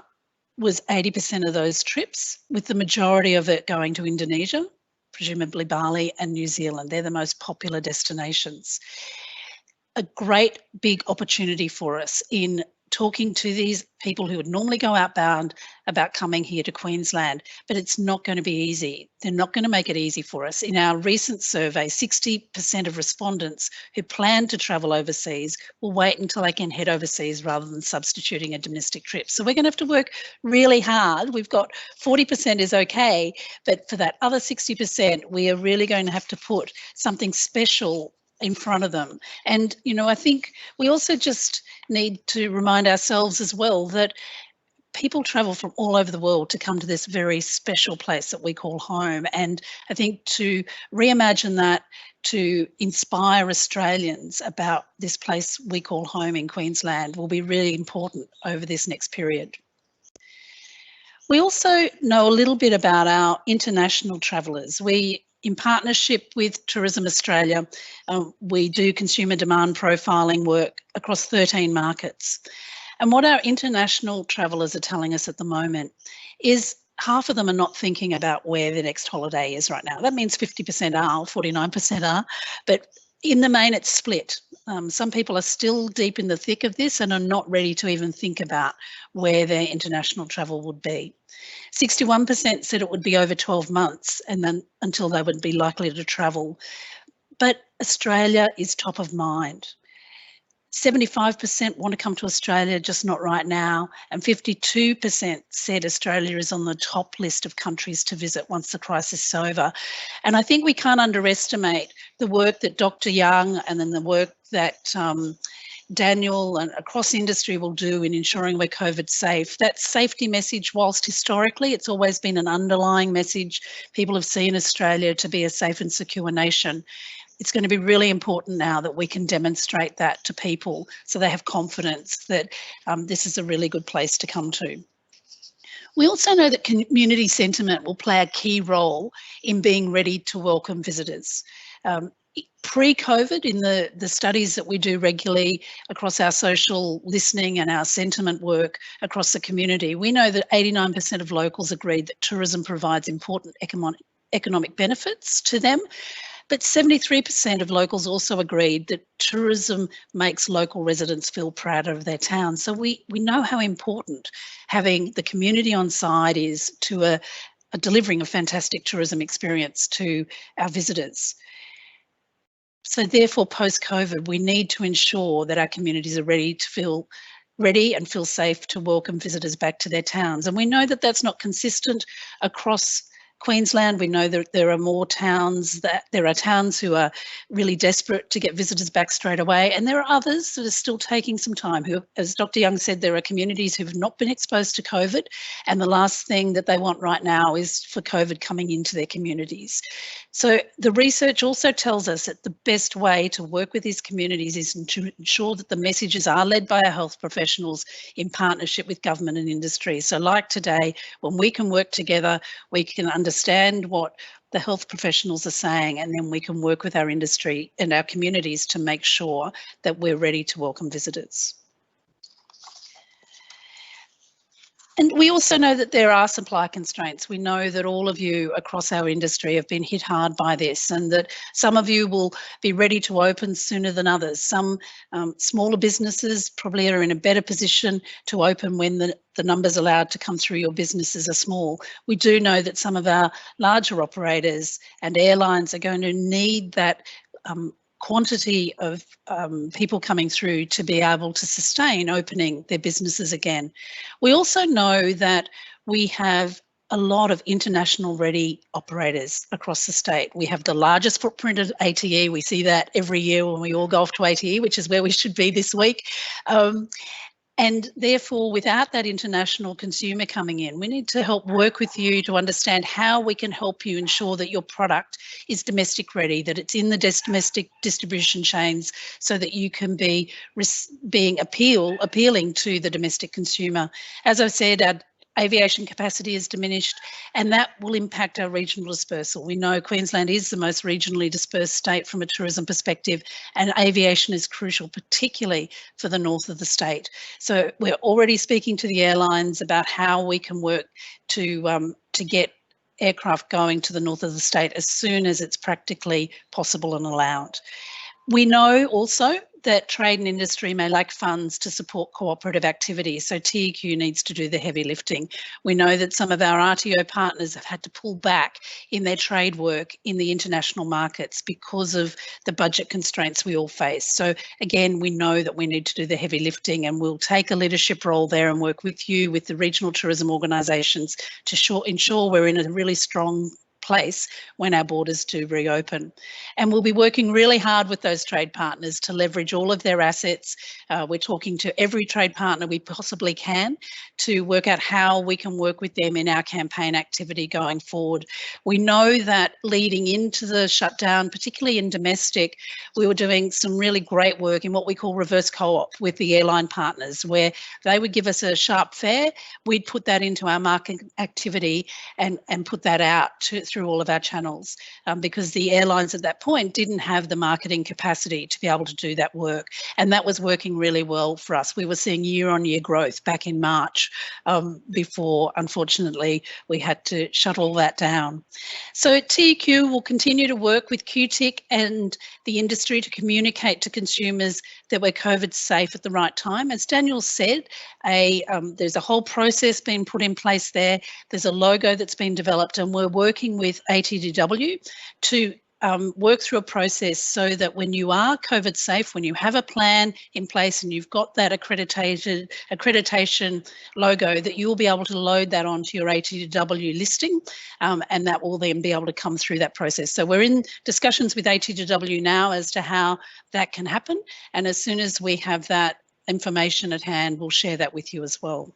was 80% of those trips, with the majority of it going to Indonesia, presumably Bali and New Zealand. They're the most popular destinations. A great big opportunity for us in talking to these people who would normally go outbound about coming here to Queensland, but it's not going to be easy. They're not going to make it easy for us. In our recent survey, 60% of respondents who plan to travel overseas will wait until they can head overseas rather than substituting a domestic trip. So we're going to have to work really hard. We've got 40% is okay, but for that other 60%, we are really going to have to put something special in front of them. And, you know, I think we also just need to remind ourselves as well that people travel from all over the world to come to this very special place that we call home. And I think to reimagine that, to inspire Australians about this place we call home in Queensland will be really important over this next period. We also know a little bit about our international travellers. In partnership with Tourism Australia, we do consumer demand profiling work across 13 markets. And what our international travellers are telling us at the moment is half of them are not thinking about where their next holiday is right now. That means 50% are, 49% are, but in the main it's split. Some people are still deep in the thick of this and are not ready to even think about where their international travel would be. 61% said it would be over 12 months and then until they would be likely to travel. But Australia is top of mind. 75% want to come to Australia, just not right now, and 52% said Australia is on the top list of countries to visit once the crisis is over. And I think we can't underestimate the work that Dr. Young and then the work that Daniel and across industry will do in ensuring we're COVID safe. That safety message, whilst historically it's always been an underlying message, people have seen Australia to be a safe and secure nation. It's going to be really important now that we can demonstrate that to people so they have confidence that this is a really good place to come to. We also know that community sentiment will play a key role in being ready to welcome visitors. Pre-COVID, in the studies that we do regularly across our social listening and our sentiment work across the community, we know that 89% of locals agreed that tourism provides important economic benefits to them. But 73% of locals also agreed that tourism makes local residents feel proud of their town. So we know how important having the community on side is to delivering a fantastic tourism experience to our visitors. So therefore, post-COVID, we need to ensure that our communities are ready and feel safe to welcome visitors back to their towns. And we know that that's not consistent across Queensland. We know that there are towns who are really desperate to get visitors back straight away, and there are others that are still taking some time. Who, as Dr. Young said, there are communities who have not been exposed to COVID, and the last thing that they want right now is for COVID coming into their communities. So the research also tells us that the best way to work with these communities is to ensure that the messages are led by our health professionals in partnership with government and industry. So like today, when we can work together, we can understand what the health professionals are saying, and then we can work with our industry and our communities to make sure that we're ready to welcome visitors. And we also know that there are supply constraints. We know that all of you across our industry have been hit hard by this, and that some of you will be ready to open sooner than others. Some smaller businesses probably are in a better position to open when the numbers allowed to come through your businesses are small. We do know that some of our larger operators and airlines are going to need that quantity of people coming through to be able to sustain opening their businesses again. We also know that we have a lot of international ready operators across the state. We have the largest footprint of ATE. We see that every year when we all go off to ATE, which is where we should be this week. And therefore, without that international consumer coming in, we need to help work with you to understand how we can help you ensure that your product is domestic ready, that it's in the domestic distribution chains, so that you can be appealing to the domestic consumer. As I've said, our aviation capacity is diminished, and that will impact our regional dispersal. We know Queensland is the most regionally dispersed state from a tourism perspective, and aviation is crucial, particularly for the north of the state. So we're already speaking to the airlines about how we can work to get aircraft going to the north of the state as soon as it's practically possible and allowed. We know also that trade and industry may lack funds to support cooperative activities, so TEQ needs to do the heavy lifting. We know that some of our RTO partners have had to pull back in their trade work in the international markets because of the budget constraints we all face. So again, we know that we need to do the heavy lifting, and we'll take a leadership role there and work with you, with the regional tourism organisations, to ensure we're in a really strong place when our borders do reopen. And we'll be working really hard with those trade partners to leverage all of their assets. We're talking to every trade partner we possibly can to work out how we can work with them in our campaign activity going forward. We know that leading into the shutdown, particularly in domestic, we were doing some really great work in what we call reverse co-op with the airline partners, where they would give us a sharp fare, we'd put that into our market activity and put that out through all of our channels, because the airlines at that point didn't have the marketing capacity to be able to do that work. And that was working really well for us. We were seeing year-on-year growth back in March before, unfortunately, we had to shut all that down. So TEQ will continue to work with QTIC and the industry to communicate to consumers that we're COVID safe at the right time. As Daniel said, there's a whole process being put in place there. There's a logo that's been developed, and we're working with ATDW to work through a process so that when you are COVID safe, when you have a plan in place and you've got that accreditation logo, that you'll be able to load that onto your ATDW listing, and that will then be able to come through that process. So we're in discussions with ATDW now as to how that can happen, and as soon as we have that information at hand, we'll share that with you as well.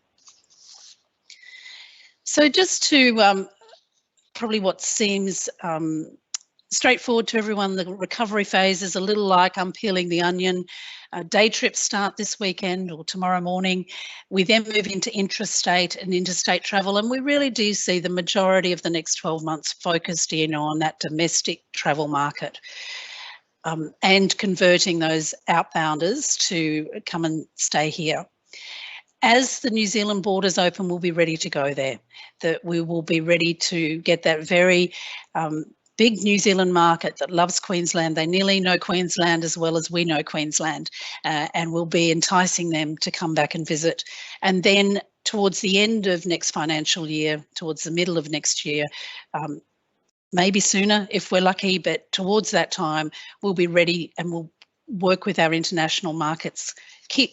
So just to probably what seems straightforward to everyone, the recovery phase is a little like unpeeling the onion. Day trips start this weekend or tomorrow morning. We then move into intrastate and interstate travel, and we really do see the majority of the next 12 months focused in on that domestic travel market. And converting those outbounders to come and stay here. As the New Zealand borders open, we'll be ready to go there. That we will be ready to get that very big New Zealand market that loves Queensland. They nearly know Queensland as well as we know Queensland, and we'll be enticing them to come back and visit. And then towards the end of next financial year, towards the middle of next year, maybe sooner if we're lucky, but towards that time, we'll be ready and we'll work with our international markets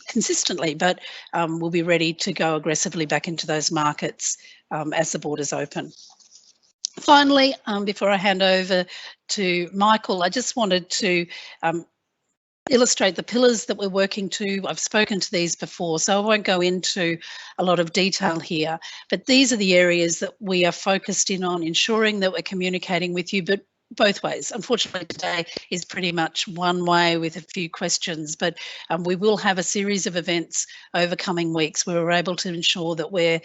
consistently, but we'll be ready to go aggressively back into those markets as the borders open. Finally, before I hand over to Michael, I just wanted to illustrate the pillars that we're working to. I've spoken to these before, so I won't go into a lot of detail here, but these are the areas that we are focused in on, ensuring that we're communicating with you, but both ways. Unfortunately, today is pretty much one way with a few questions, but we will have a series of events over coming weeks where we're able to ensure that we're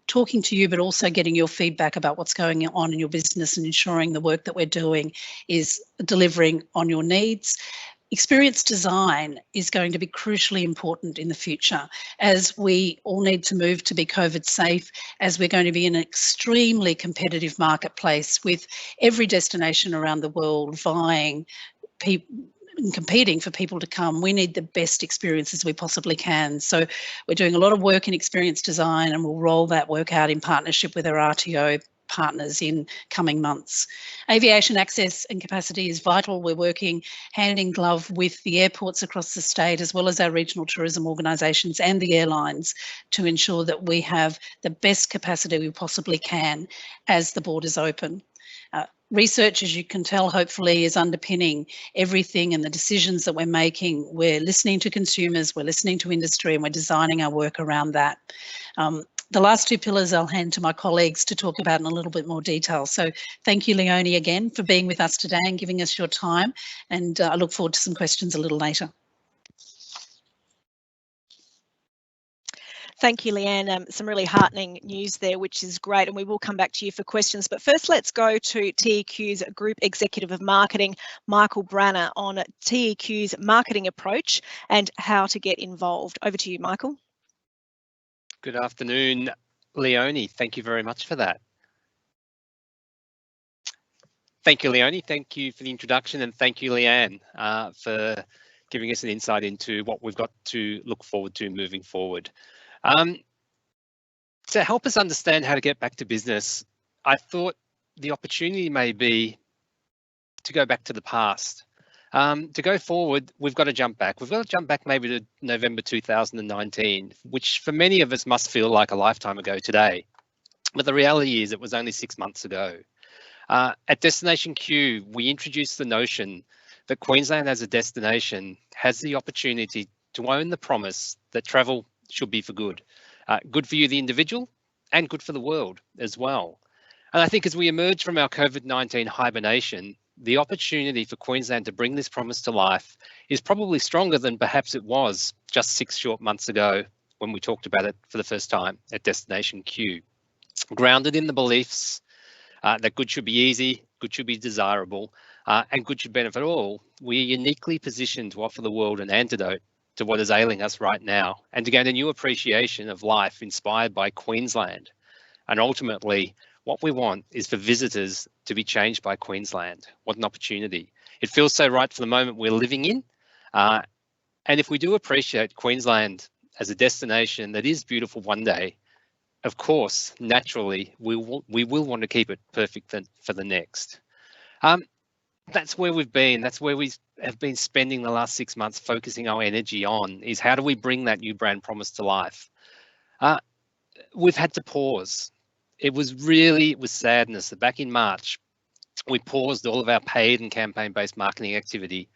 talking to you, but also getting your feedback about what's going on in your business and ensuring the work that we're doing is delivering on your needs. Experience design is going to be crucially important in the future as we all need to move to be COVID safe, as we're going to be in an extremely competitive marketplace with every destination around the world vying and competing for people to come. We need the best experiences we possibly can. So we're doing a lot of work in experience design, and we'll roll that work out in partnership with our RTO partners in coming months. Aviation access and capacity is vital. We're working hand in glove with the airports across the state, as well as our regional tourism organisations and the airlines, to ensure that we have the best capacity we possibly can as the borders open. Research, as you can tell, hopefully is underpinning everything and the decisions that we're making. We're listening to consumers, we're listening to industry, and we're designing our work around that. The last two pillars I'll hand to my colleagues to talk about in a little bit more detail. So thank you, Leonie, again for being with us today and giving us your time. And I look forward to some questions a little later. Thank you, Leanne. Some really heartening news there, which is great, and we will come back to you for questions. But first, let's go to TEQ's Group Executive of Marketing, Michael Branner, on TEQ's marketing approach and how to get involved. Over to you, Michael. Good afternoon, Leonie. Thank you very much for that. Thank you, Leonie. Thank you for the introduction, and thank you, Leanne, for giving us an insight into what we've got to look forward to moving forward. To help us understand how to get back to business, I thought the opportunity may be to go back to the past. To go forward, we've got to jump back. We've got to jump back maybe to November 2019, which for many of us must feel like a lifetime ago today. But the reality is it was only 6 months ago. At Destination Q, we introduced the notion that Queensland as a destination has the opportunity to own the promise that travel should be for good. Good for you, the individual, and good for the world as well. And I think as we emerge from our COVID-19 hibernation, the opportunity for Queensland to bring this promise to life is probably stronger than perhaps it was just 6 short months ago when we talked about it for the first time at Destination Q. Grounded in the beliefs that good should be easy, good should be desirable, and good should benefit all, we are uniquely positioned to offer the world an antidote to what is ailing us right now, and to gain a new appreciation of life inspired by Queensland. And ultimately, what we want is for visitors to be changed by Queensland. What an opportunity. It feels so right for the moment we're living in. And if we do appreciate Queensland as a destination that is beautiful one day, of course, naturally, we will want to keep it perfect for the next. That's where we've been. That's where we have been spending the last 6 months focusing our energy on, is how do we bring that new brand promise to life? We've had to pause. It was sadness that back in March, we paused all of our paid and campaign-based marketing activity.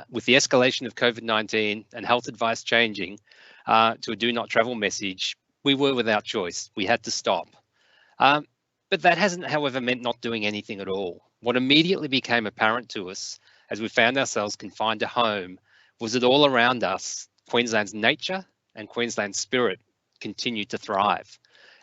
With the escalation of COVID-19 and health advice changing to a do not travel message, we were without choice. We had to stop. But that hasn't, however, meant not doing anything at all. What immediately became apparent to us as we found ourselves confined to home was that all around us, Queensland's nature and Queensland's spirit continued to thrive.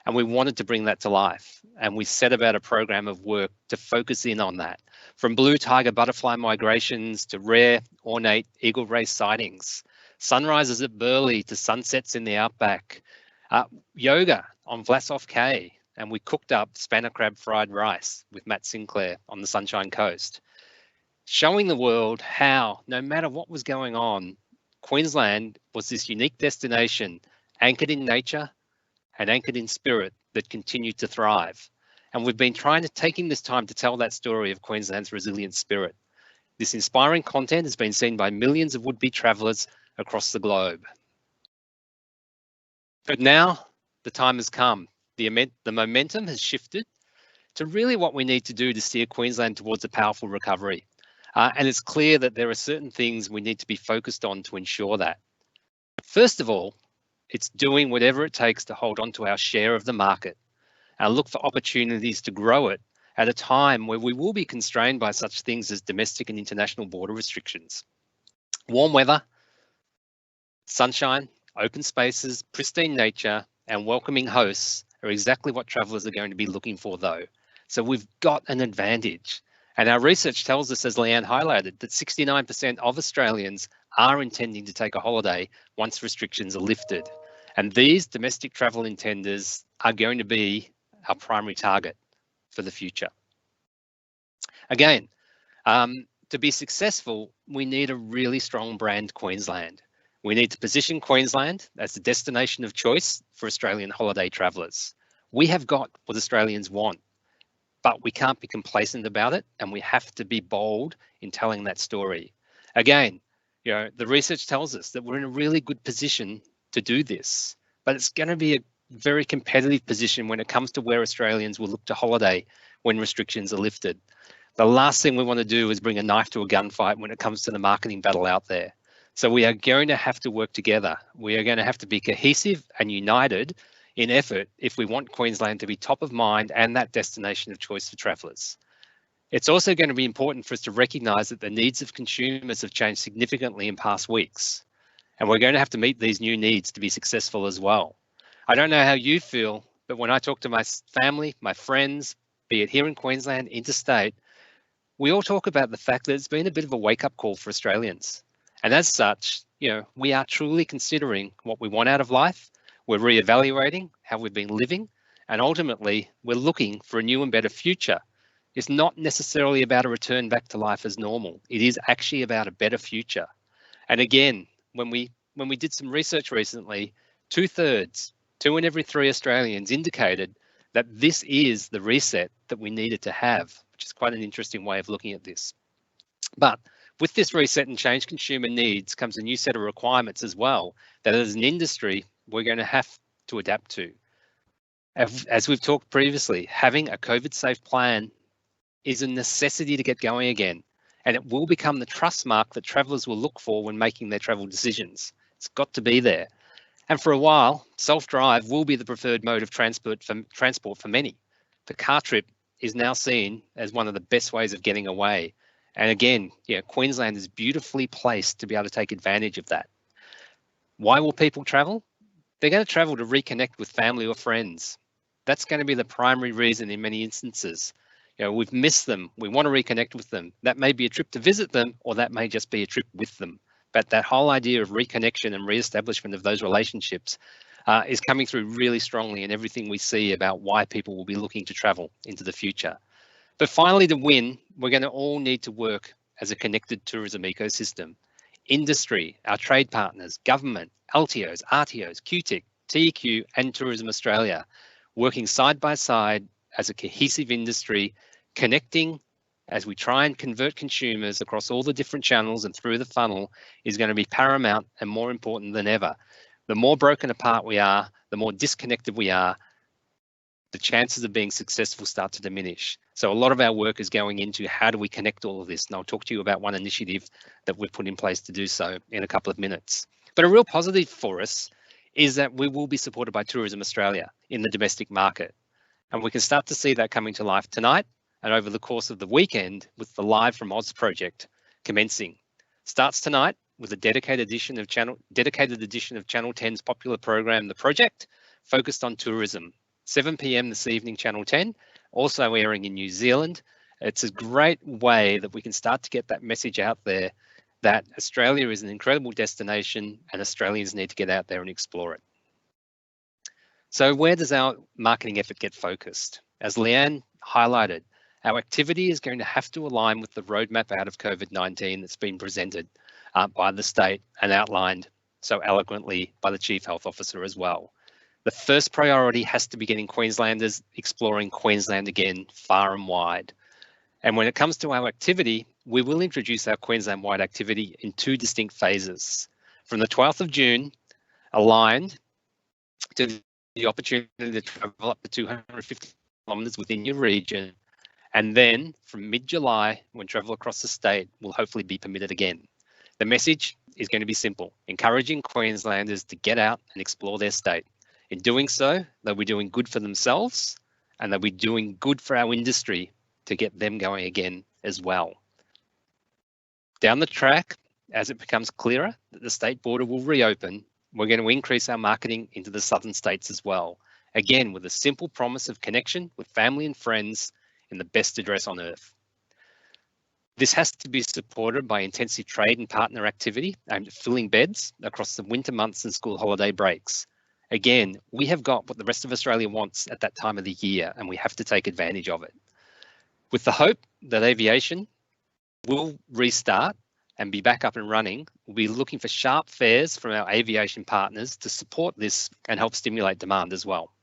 And we wanted to bring that to life. And we set about a program of work to focus in on that. From blue tiger butterfly migrations to rare, ornate eagle race sightings, sunrises at Burleigh to sunsets in the outback, yoga on Vlasov Cay, and we cooked up spanner crab fried rice with Matt Sinclair on the Sunshine Coast, showing the world how, no matter what was going on, Queensland was this unique destination anchored in nature and anchored in spirit that continued to thrive. And we've been taking this time to tell that story of Queensland's resilient spirit. This inspiring content has been seen by millions of would-be travellers across the globe. But now the time has come. The momentum has shifted to really what we need to do to steer Queensland towards a powerful recovery. And it's clear that there are certain things we need to be focused on to ensure that. First of all, it's doing whatever it takes to hold on to our share of the market and look for opportunities to grow it at a time where we will be constrained by such things as domestic and international border restrictions. Warm weather, sunshine, open spaces, pristine nature, and welcoming hosts are exactly what travellers are going to be looking for though. So we've got an advantage. And our research tells us, as Leanne highlighted, that 69% of Australians are intending to take a holiday once restrictions are lifted. And these domestic travel intenders are going to be our primary target for the future. Again, to be successful, we need a really strong brand Queensland. We need to position Queensland as the destination of choice for Australian holiday travellers. We have got what Australians want, but we can't be complacent about it, and we have to be bold in telling that story. Again, you know, the research tells us that we're in a really good position to do this, but it's going to be a very competitive position when it comes to where Australians will look to holiday when restrictions are lifted. The last thing we want to do is bring a knife to a gunfight when it comes to the marketing battle out there. So we are going to have to work together. We are going to have to be cohesive and united in effort if we want Queensland to be top of mind and that destination of choice for travellers. It's also going to be important for us to recognise that the needs of consumers have changed significantly in past weeks, and we're going to have to meet these new needs to be successful as well. I don't know how you feel, but when I talk to my family, my friends, be it here in Queensland, interstate, we all talk about the fact that it's been a bit of a wake-up call for Australians. And as such, you know, we are truly considering what we want out of life. We're reevaluating how we've been living, and ultimately we're looking for a new and better future. It's not necessarily about a return back to life as normal. It is actually about a better future. And again, when we did some research recently, 2/3, 2 in every 3 Australians indicated that this is the reset that we needed to have, which is quite an interesting way of looking at this. But with this reset and change consumer needs comes a new set of requirements as well that as an industry, we're going to have to adapt to. As we've talked previously, having a COVID-safe plan is a necessity to get going again, and it will become the trust mark that travellers will look for when making their travel decisions. It's got to be there. And for a while, self-drive will be the preferred mode of transport for many. The car trip is now seen as one of the best ways of getting away. And again, yeah, Queensland is beautifully placed to be able to take advantage of that. Why will people travel? They're going to travel to reconnect with family or friends. That's going to be the primary reason in many instances. You know, we've missed them. We want to reconnect with them. That may be a trip to visit them, or that may just be a trip with them. But that whole idea of reconnection and re-establishment of those relationships is coming through really strongly in everything we see about why people will be looking to travel into the future. But finally, to win, we're going to all need to work as a connected tourism ecosystem. Industry, our trade partners, government, LTOs, RTOs, QTIC, TEQ, and Tourism Australia, working side by side as a cohesive industry, connecting as we try and convert consumers across all the different channels and through the funnel is going to be paramount and more important than ever. The more broken apart we are, the more disconnected we are, the chances of being successful start to diminish. So a lot of our work is going into how do we connect all of this? And I'll talk to you about one initiative that we've put in place to do so in a couple of minutes. But a real positive for us is that we will be supported by Tourism Australia in the domestic market. And we can start to see that coming to life tonight and over the course of the weekend with the Live from Oz project commencing. Starts tonight with a dedicated edition of Channel 10's popular program, The Project, focused on tourism. 7 p.m. this evening, Channel 10, also airing in New Zealand. It's a great way that we can start to get that message out there that Australia is an incredible destination and Australians need to get out there and explore it. So where does our marketing effort get focused? As Leanne highlighted, our activity is going to have to align with the roadmap out of COVID-19 that's been presented by the state and outlined so eloquently by the Chief Health Officer as well. The first priority has to be getting Queenslanders exploring Queensland again, far and wide. And when it comes to our activity, we will introduce our Queensland-wide activity in 2 distinct phases. From the 12th of June, aligned to the opportunity to travel up to 250 kilometres within your region. And then from mid-July, when travel across the state will hopefully be permitted again. The message is going to be simple, encouraging Queenslanders to get out and explore their state. In doing so, they'll be doing good for themselves and they'll be doing good for our industry to get them going again as well. Down the track, as it becomes clearer that the state border will reopen, we're going to increase our marketing into the southern states as well. Again, with a simple promise of connection with family and friends in the best address on earth. This has to be supported by intensive trade and partner activity aimed at filling beds across the winter months and school holiday breaks. Again, we have got what the rest of Australia wants at that time of the year, and we have to take advantage of it. With the hope that aviation will restart and be back up and running, we'll be looking for sharp fares from our aviation partners to support this and help stimulate demand as well.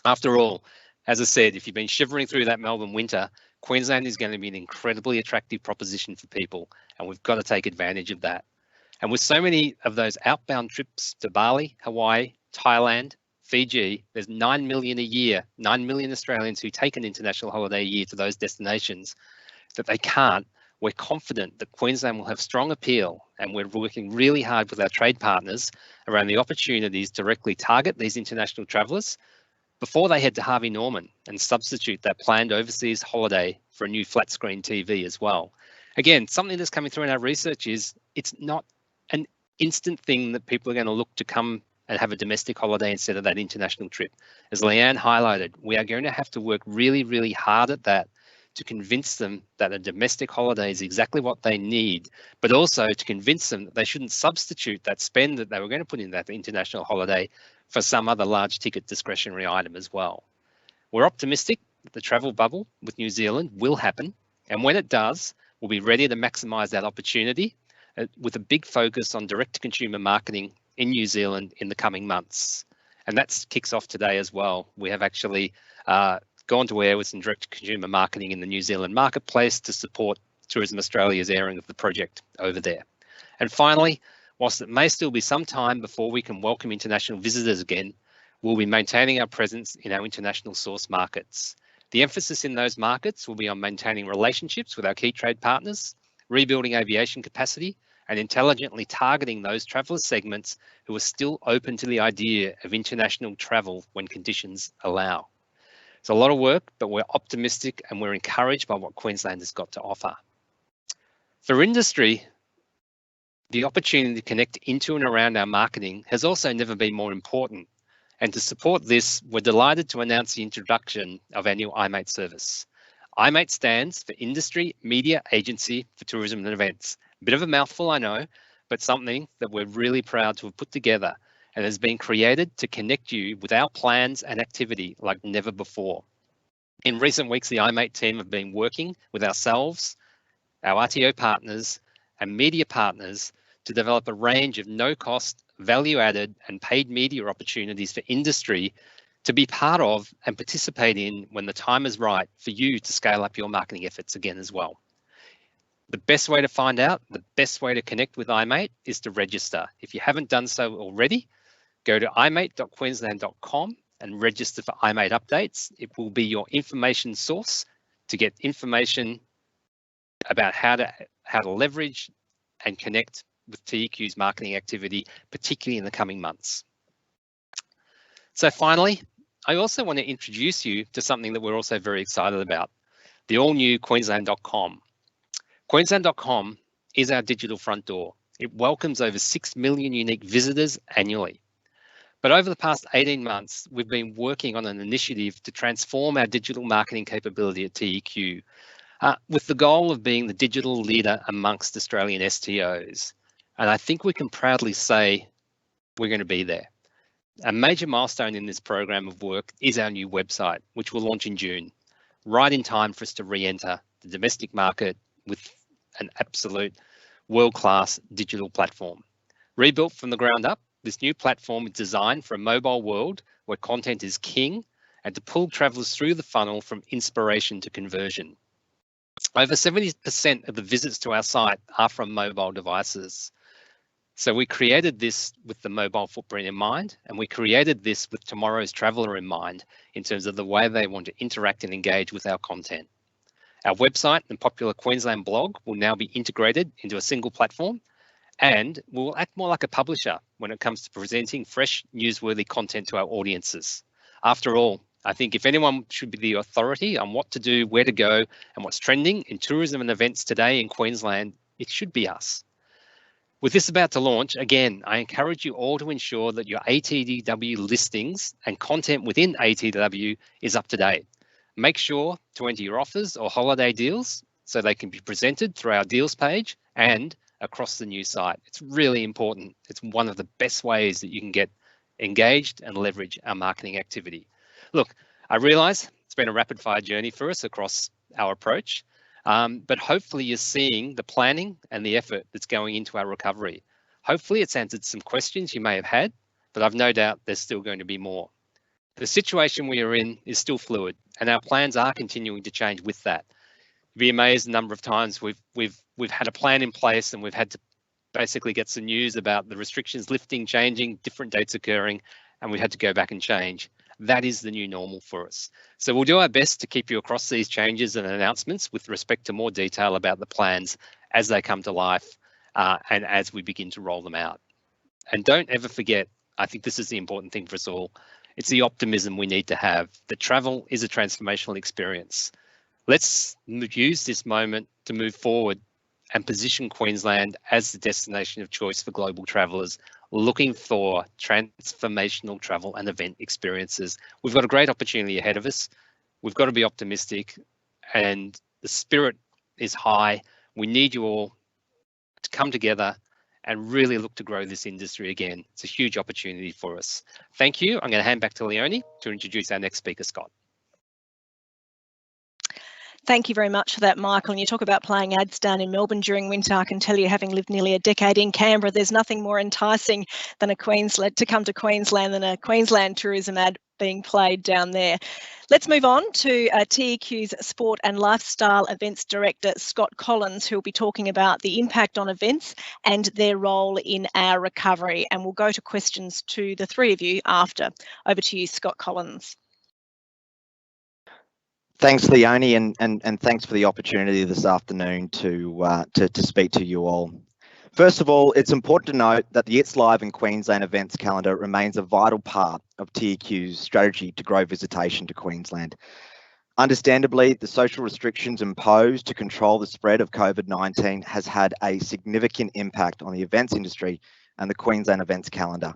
After all, as I said, if you've been shivering through that Melbourne winter, Queensland is going to be an incredibly attractive proposition for people, and we've got to take advantage of that. And with so many of those outbound trips to Bali, Hawaii, Thailand, Fiji, there's 9 million a year, 9 million Australians who take an international holiday a year to those destinations that they can't. We're confident that Queensland will have strong appeal, and we're working really hard with our trade partners around the opportunities to directly target these international travellers before they head to Harvey Norman and substitute that planned overseas holiday for a new flat screen TV as well. Again, something that's coming through in our research is it's not an instant thing that people are going to look to come and have a domestic holiday instead of that international trip. As Leanne highlighted, we are going to have to work really, really hard at that to convince them that a domestic holiday is exactly what they need, but also to convince them that they shouldn't substitute that spend that they were going to put in that international holiday for some other large ticket discretionary item as well. We're optimistic that the travel bubble with New Zealand will happen, and when it does, we'll be ready to maximise that opportunity with a big focus on direct-to-consumer marketing in New Zealand in the coming months. And that kicks off today as well. We have actually gone to air with some direct-to-consumer marketing in the New Zealand marketplace to support Tourism Australia's airing of the project over there. And finally, whilst it may still be some time before we can welcome international visitors again, we'll be maintaining our presence in our international source markets. The emphasis in those markets will be on maintaining relationships with our key trade partners, rebuilding aviation capacity, and intelligently targeting those traveller segments who are still open to the idea of international travel when conditions allow. It's a lot of work, but we're optimistic and we're encouraged by what Queensland has got to offer. For industry, the opportunity to connect into and around our marketing has also never been more important. And to support this, we're delighted to announce the introduction of our new iMate service. iMate stands for Industry Media Agency for Tourism and Events. A bit of a mouthful, I know, but something that we're really proud to have put together and has been created to connect you with our plans and activity like never before. In recent weeks, the iMate team have been working with ourselves, our RTO partners, and media partners to develop a range of no-cost, value-added and paid media opportunities for industry to be part of and participate in when the time is right for you to scale up your marketing efforts again as well. The best way to find out, the best way to connect with iMate is to register. If you haven't done so already, go to imate.queensland.com and register for iMate updates. It will be your information source to get information about how to leverage and connect with TEQ's marketing activity, particularly in the coming months. So finally, I also want to introduce you to something that we're also very excited about, the all-new Queensland.com. Queensland.com is our digital front door. It welcomes over 6 million unique visitors annually. But over the past 18 months, we've been working on an initiative to transform our digital marketing capability at TEQ, with the goal of being the digital leader amongst Australian STOs. And I think we can proudly say we're going to be there. A major milestone in this program of work is our new website, which will launch in June, right in time for us to re-enter the domestic market with an absolute world-class digital platform. Rebuilt from the ground up, this new platform is designed for a mobile world where content is king, and to pull travellers through the funnel from inspiration to conversion. Over 70% of the visits to our site are from mobile devices. So we created this with the mobile footprint in mind, and we created this with tomorrow's traveller in mind in terms of the way they want to interact and engage with our content. Our website and popular Queensland blog will now be integrated into a single platform, and we will act more like a publisher when it comes to presenting fresh, newsworthy content to our audiences. After all, I think if anyone should be the authority on what to do, where to go, and what's trending in tourism and events today in Queensland, it should be us. With this about to launch, again, I encourage you all to ensure that your ATDW listings and content within ATDW is up to date. Make sure to enter your offers or holiday deals so they can be presented through our deals page and across the new site. It's really important. It's one of the best ways that you can get engaged and leverage our marketing activity. Look, I realise it's been a rapid fire journey for us across our approach. But hopefully you're seeing the planning and the effort that's going into our recovery. Hopefully it's answered some questions you may have had, but I've no doubt there's still going to be more. The situation we are in is still fluid, and our plans are continuing to change with that. You'd be amazed the number of times we've had a plan in place and we've had to basically get some news about the restrictions lifting, changing, different dates occurring, and we had to go back and change. That is the new normal for us. So we'll do our best to keep you across these changes and announcements with respect to more detail about the plans as they come to life and as we begin to roll them out. And don't ever forget, I think this is the important thing for us all, it's the optimism we need to have, that travel is a transformational experience. Let's use this moment to move forward and position Queensland as the destination of choice for global travellers looking for transformational travel and event experiences. We've got a great opportunity ahead of us. We've got to be optimistic, and the spirit is high. We need you all to come together and really look to grow this industry again. It's a huge opportunity for us. Thank you. I'm going to hand back to Leonie to introduce our next speaker, Scott. Thank you very much for that, Michael. And you talk about playing ads down in Melbourne during winter. I can tell you, having lived nearly a decade in Canberra, there's nothing more enticing than to come to Queensland than a Queensland tourism ad being played down there. Let's move on to TEQ's Sport and Lifestyle Events Director, Scott Collins, who will be talking about the impact on events and their role in our recovery. And we'll go to questions to the three of you after. Over to you, Scott Collins. Thanks, Leonie, and thanks for the opportunity this afternoon to speak to you all. First of all, it's important to note that the It's Live in Queensland events calendar remains a vital part of TEQ's strategy to grow visitation to Queensland. Understandably, the social restrictions imposed to control the spread of COVID-19 has had a significant impact on the events industry and the Queensland events calendar.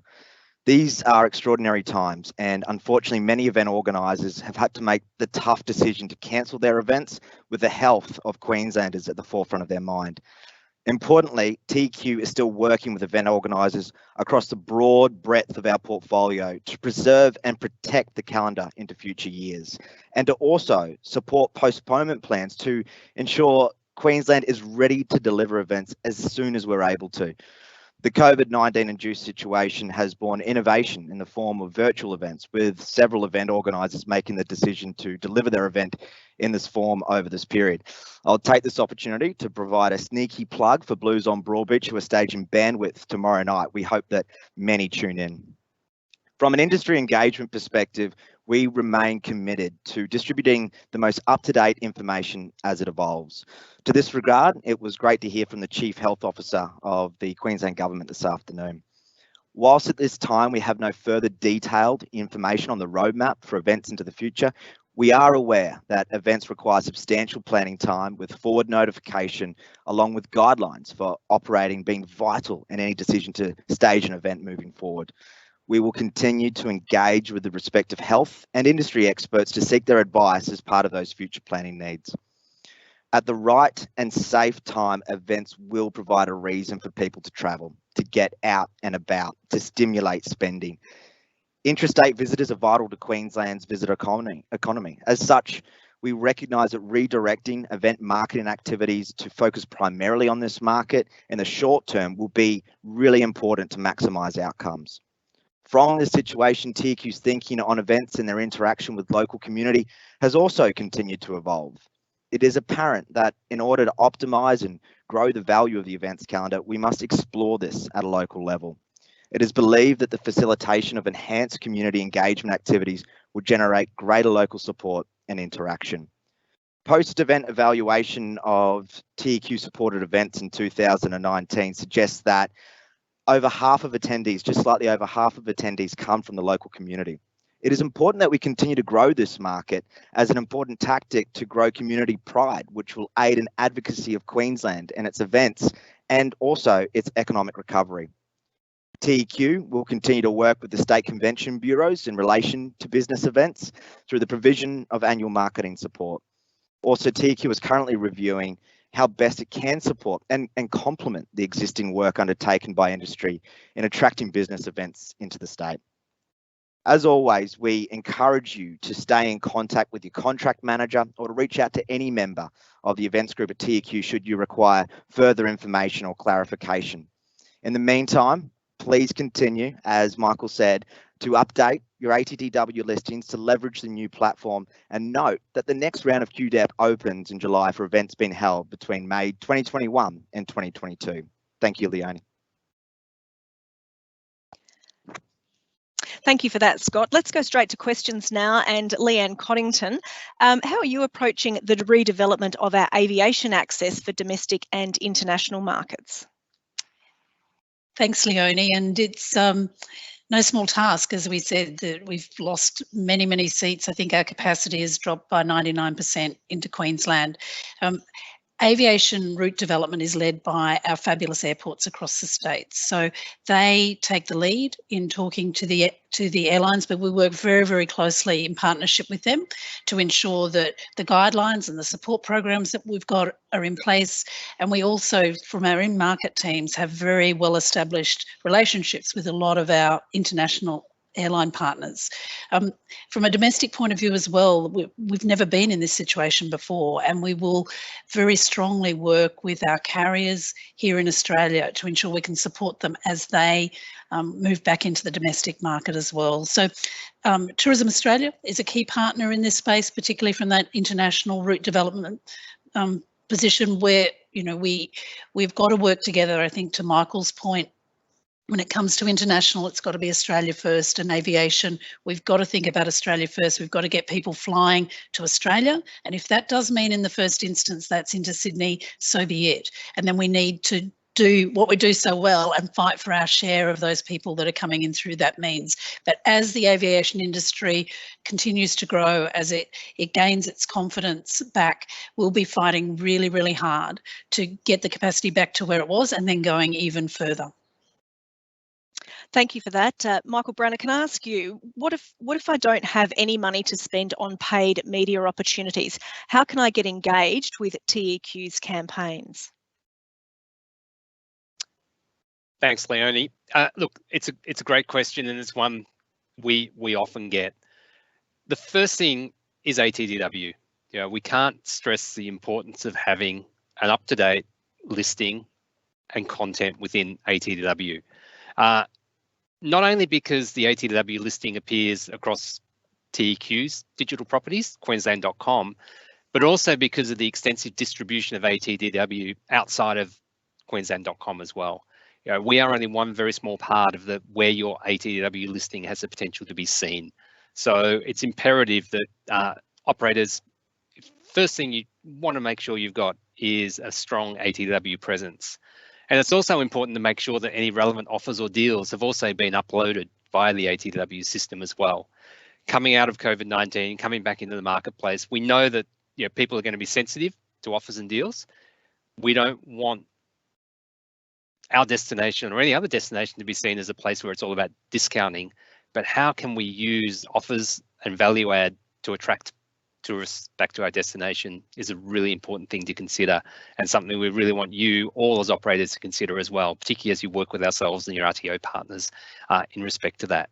These are extraordinary times, and unfortunately many event organisers have had to make the tough decision to cancel their events with the health of Queenslanders at the forefront of their mind. Importantly, TEQ is still working with event organisers across the broad breadth of our portfolio to preserve and protect the calendar into future years, and to also support postponement plans to ensure Queensland is ready to deliver events as soon as we're able to. The COVID-19 induced situation has borne innovation in the form of virtual events, with several event organisers making the decision to deliver their event in this form over this period. I'll take this opportunity to provide a sneaky plug for Blues on Broadbeach, who are staging Bandwidth tomorrow night. We hope that many tune in. From an industry engagement perspective, we remain committed to distributing the most up-to-date information as it evolves. To this regard, it was great to hear from the Chief Health Officer of the Queensland Government this afternoon. Whilst at this time we have no further detailed information on the roadmap for events into the future, we are aware that events require substantial planning time with forward notification, along with guidelines for operating being vital in any decision to stage an event moving forward. We will continue to engage with the respective health and industry experts to seek their advice as part of those future planning needs. At the right and safe time, events will provide a reason for people to travel, to get out and about, to stimulate spending. Intrastate visitors are vital to Queensland's visitor economy. As such, we recognise that redirecting event marketing activities to focus primarily on this market in the short term will be really important to maximise outcomes. From this situation, TQ's thinking on events and their interaction with local community has also continued to evolve. It is apparent that in order to optimise and grow the value of the events calendar, we must explore this at a local level. It is believed that the facilitation of enhanced community engagement activities will generate greater local support and interaction. Post-event evaluation of TEQ supported events in 2019 suggests that over half of attendees, just slightly over half of attendees, come from the local community. It is important that we continue to grow this market as an important tactic to grow community pride, which will aid in advocacy of Queensland and its events and also its economic recovery. TEQ will continue to work with the state convention bureaus in relation to business events through the provision of annual marketing support. Also, TEQ is currently reviewing how best it can support and complement the existing work undertaken by industry in attracting business events into the state. As always, we encourage you to stay in contact with your contract manager or to reach out to any member of the events group at TEQ should you require further information or clarification. In the meantime, please continue, as Michael said, to update your ATTW listings to leverage the new platform, and note that the next round of QDEP opens in July for events being held between May 2021 and 2022. Thank you, Leanne. Thank you for that, Scott. Let's go straight to questions now. And Leanne Coddington, how are you approaching the redevelopment of our aviation access for domestic and international markets? Thanks, Leonie, and it's no small task. As we said, that we've lost many, many seats. I think our capacity has dropped by 99% into Queensland. Aviation route development is led by our fabulous airports across the state. So they take the lead in talking to the airlines, but we work very, very closely in partnership with them to ensure that the guidelines and the support programs that we've got are in place. And we also, from our in-market teams, have very well-established relationships with a lot of our international airline partners. From a domestic point of view as well, we've never been in this situation before, and we will very strongly work with our carriers here in Australia to ensure we can support them as they move back into the domestic market as well. So Tourism Australia is a key partner in this space, particularly from that international route development position where, you know, we've got to work together. I think to Michael's point, when it comes to international, it's got to be Australia first, and aviation, we've got to think about Australia first. We've got to get people flying to Australia. And if that does mean in the first instance that's into Sydney, so be it. And then we need to do what we do so well and fight for our share of those people that are coming in through that means. But as the aviation industry continues to grow, as it gains its confidence back, we'll be fighting really, really hard to get the capacity back to where it was and then going even further. Thank you for that. Michael Branner, can I ask you, what if I don't have any money to spend on paid media opportunities? How can I get engaged with TEQ's campaigns? Thanks, Leonie. Look, it's a great question, and it's one we often get. The first thing is ATTW. You know, we can't stress the importance of having an up-to-date listing and content within ATTW. Not only because the ATTW listing appears across TEQ's digital properties, Queensland.com, but also because of the extensive distribution of ATTW outside of Queensland.com as well. You know, we are only one very small part of where your ATTW listing has the potential to be seen. So it's imperative that operators, first thing you want to make sure you've got is a strong ATTW presence. And it's also important to make sure that any relevant offers or deals have also been uploaded via the ATTW system as well. Coming out of COVID-19, coming back into the marketplace, we know that, you know, people are going to be sensitive to offers and deals. We don't want our destination or any other destination to be seen as a place where it's all about discounting, but how can we use offers and value add to attract tourists back to our destination is a really important thing to consider, and something we really want you all as operators to consider as well, particularly as you work with ourselves and your RTO partners in respect to that.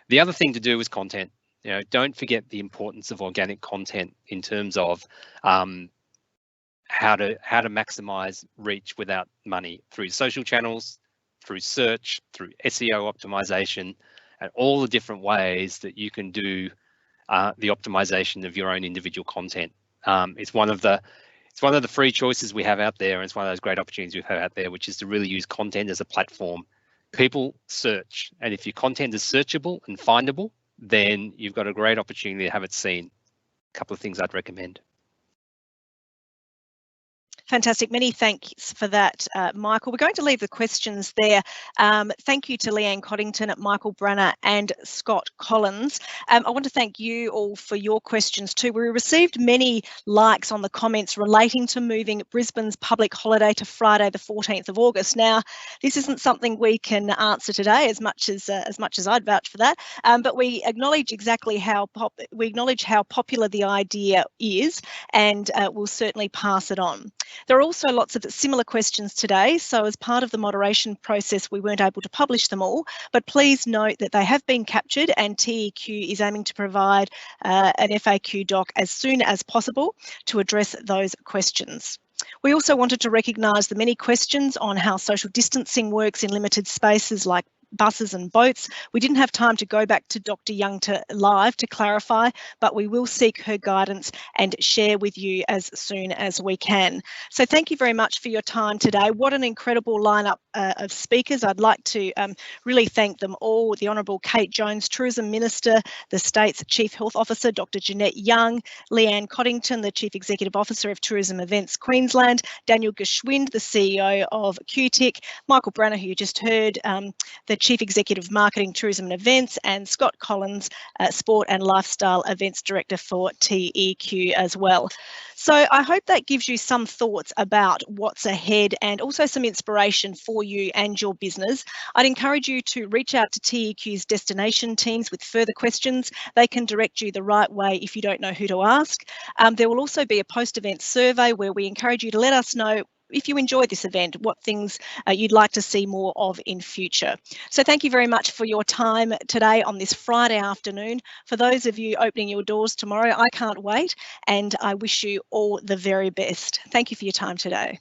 The other thing to do is content. You know, don't forget the importance of organic content in terms of how to maximize reach without money through social channels, through search, through SEO optimization, and all the different ways that you can do the optimization of your own individual content. It's one of the free choices we have out there, and it's one of those great opportunities we have out there, which is to really use content as a platform. People search, and if your content is searchable and findable, then you've got a great opportunity to have it seen. A couple of things I'd recommend. Fantastic. Many thanks for that, Michael. We're going to leave the questions there. Thank you to Leanne Coddington, Michael Branner and Scott Collins. I want to thank you all for your questions too. We received many likes on the comments relating to moving Brisbane's public holiday to Friday the 14th of August. Now, this isn't something we can answer today as much as I'd vouch for that, but we acknowledge exactly how popular the idea is, and we'll certainly pass it on. There are also lots of similar questions today, so as part of the moderation process we weren't able to publish them all, but please note that they have been captured and TEQ is aiming to provide an FAQ doc as soon as possible to address those questions. We also wanted to recognise the many questions on how social distancing works in limited spaces like buses and boats. We didn't have time to go back to Dr. Young live to clarify, but we will seek her guidance and share with you as soon as we can. So thank you very much for your time today. What an incredible lineup of speakers. I'd like to really thank them all. The Honourable Kate Jones, Tourism Minister, the State's Chief Health Officer, Dr. Jeannette Young, Leanne Coddington, the Chief Executive Officer of Tourism Events Queensland, Daniel Gschwind, the CEO of QTIC, Michael Branner, who you just heard, the Chief Executive Marketing, Tourism and Events, and Scott Collins, Sport and Lifestyle Events Director for TEQ as well. So I hope that gives you some thoughts about what's ahead and also some inspiration for you and your business. I'd encourage you to reach out to TEQ's destination teams with further questions. They can direct you the right way if you don't know who to ask. There will also be a post-event survey where we encourage you to let us know if you enjoyed this event, what things you'd like to see more of in future. So thank you very much for your time today on this Friday afternoon. For those of you opening your doors tomorrow, I can't wait, and I wish you all the very best. Thank you for your time today.